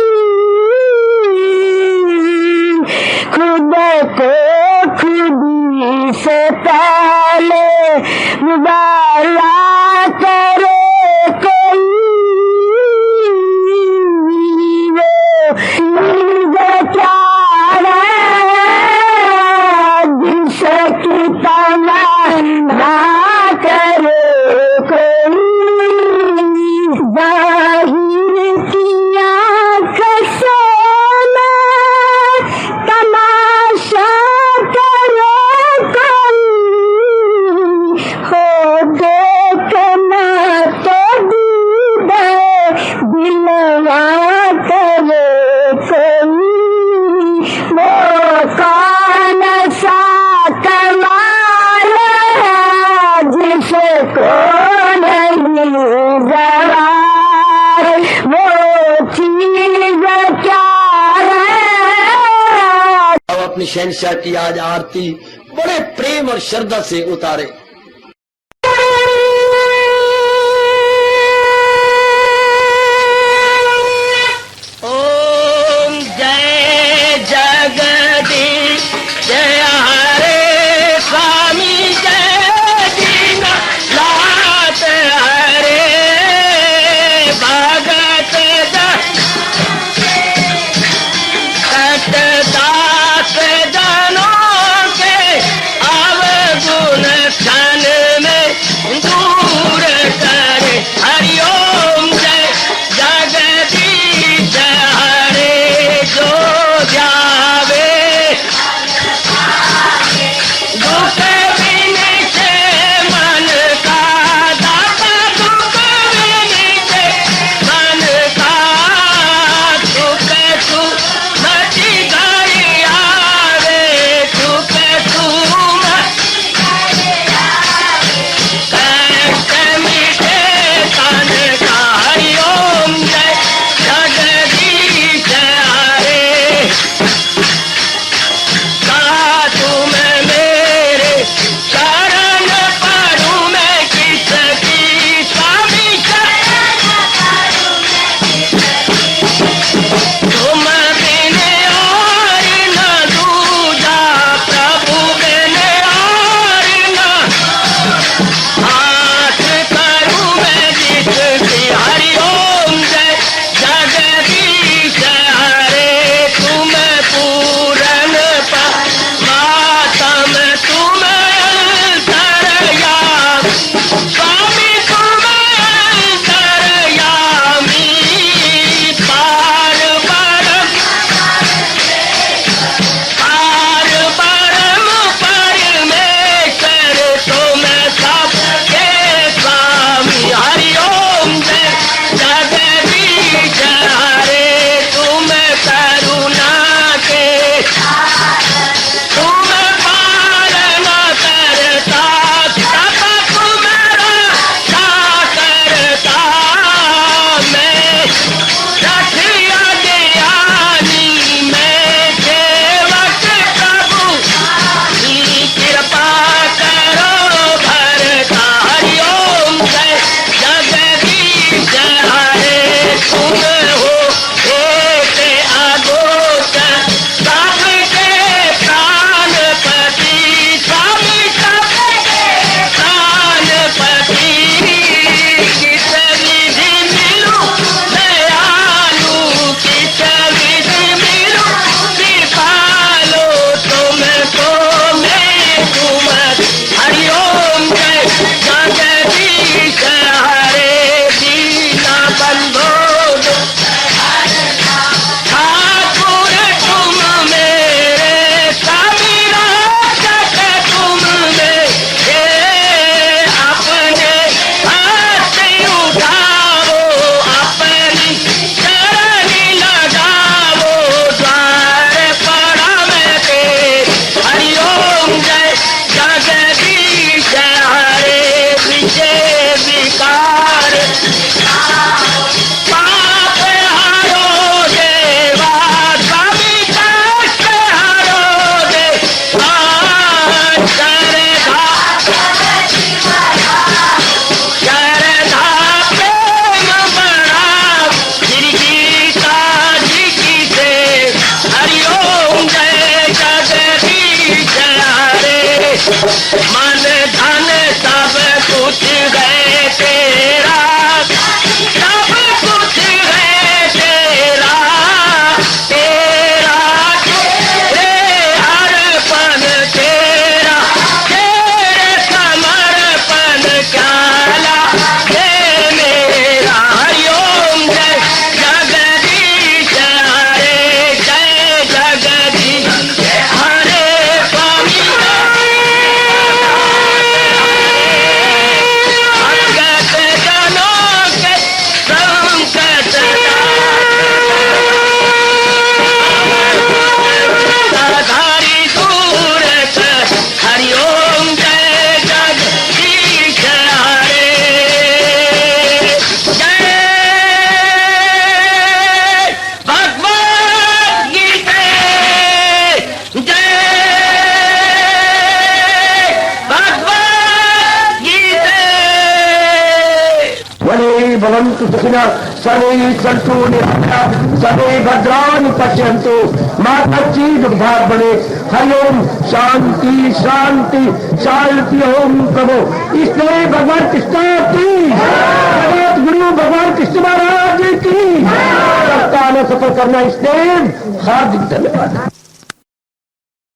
[SPEAKER 2] खुद को खुदी से पहले मुबाला करे
[SPEAKER 1] अपनी शहंशाह की आज आरती बड़े प्रेम और श्रद्धा से उतारे।
[SPEAKER 3] ओम जय जगदीश जय हरे स्वामी जय दीनानाथ हरे भगत दास जनों के अवगुण
[SPEAKER 1] भवन्तु सुखिनः सर्वे सन्तु निरामयाः सर्वे भद्राणि पश्यन्तु मा कश्चित् दुःखात् भवेत्। हरि ओम शांति शांति शांति। ओम प्रभु इसलिए भगवान कृष्ण की जगत गुरु भगवान कृष्ण महाराज की सप्ताह में सफल करना इसलिए हार्दिक धन्यवाद।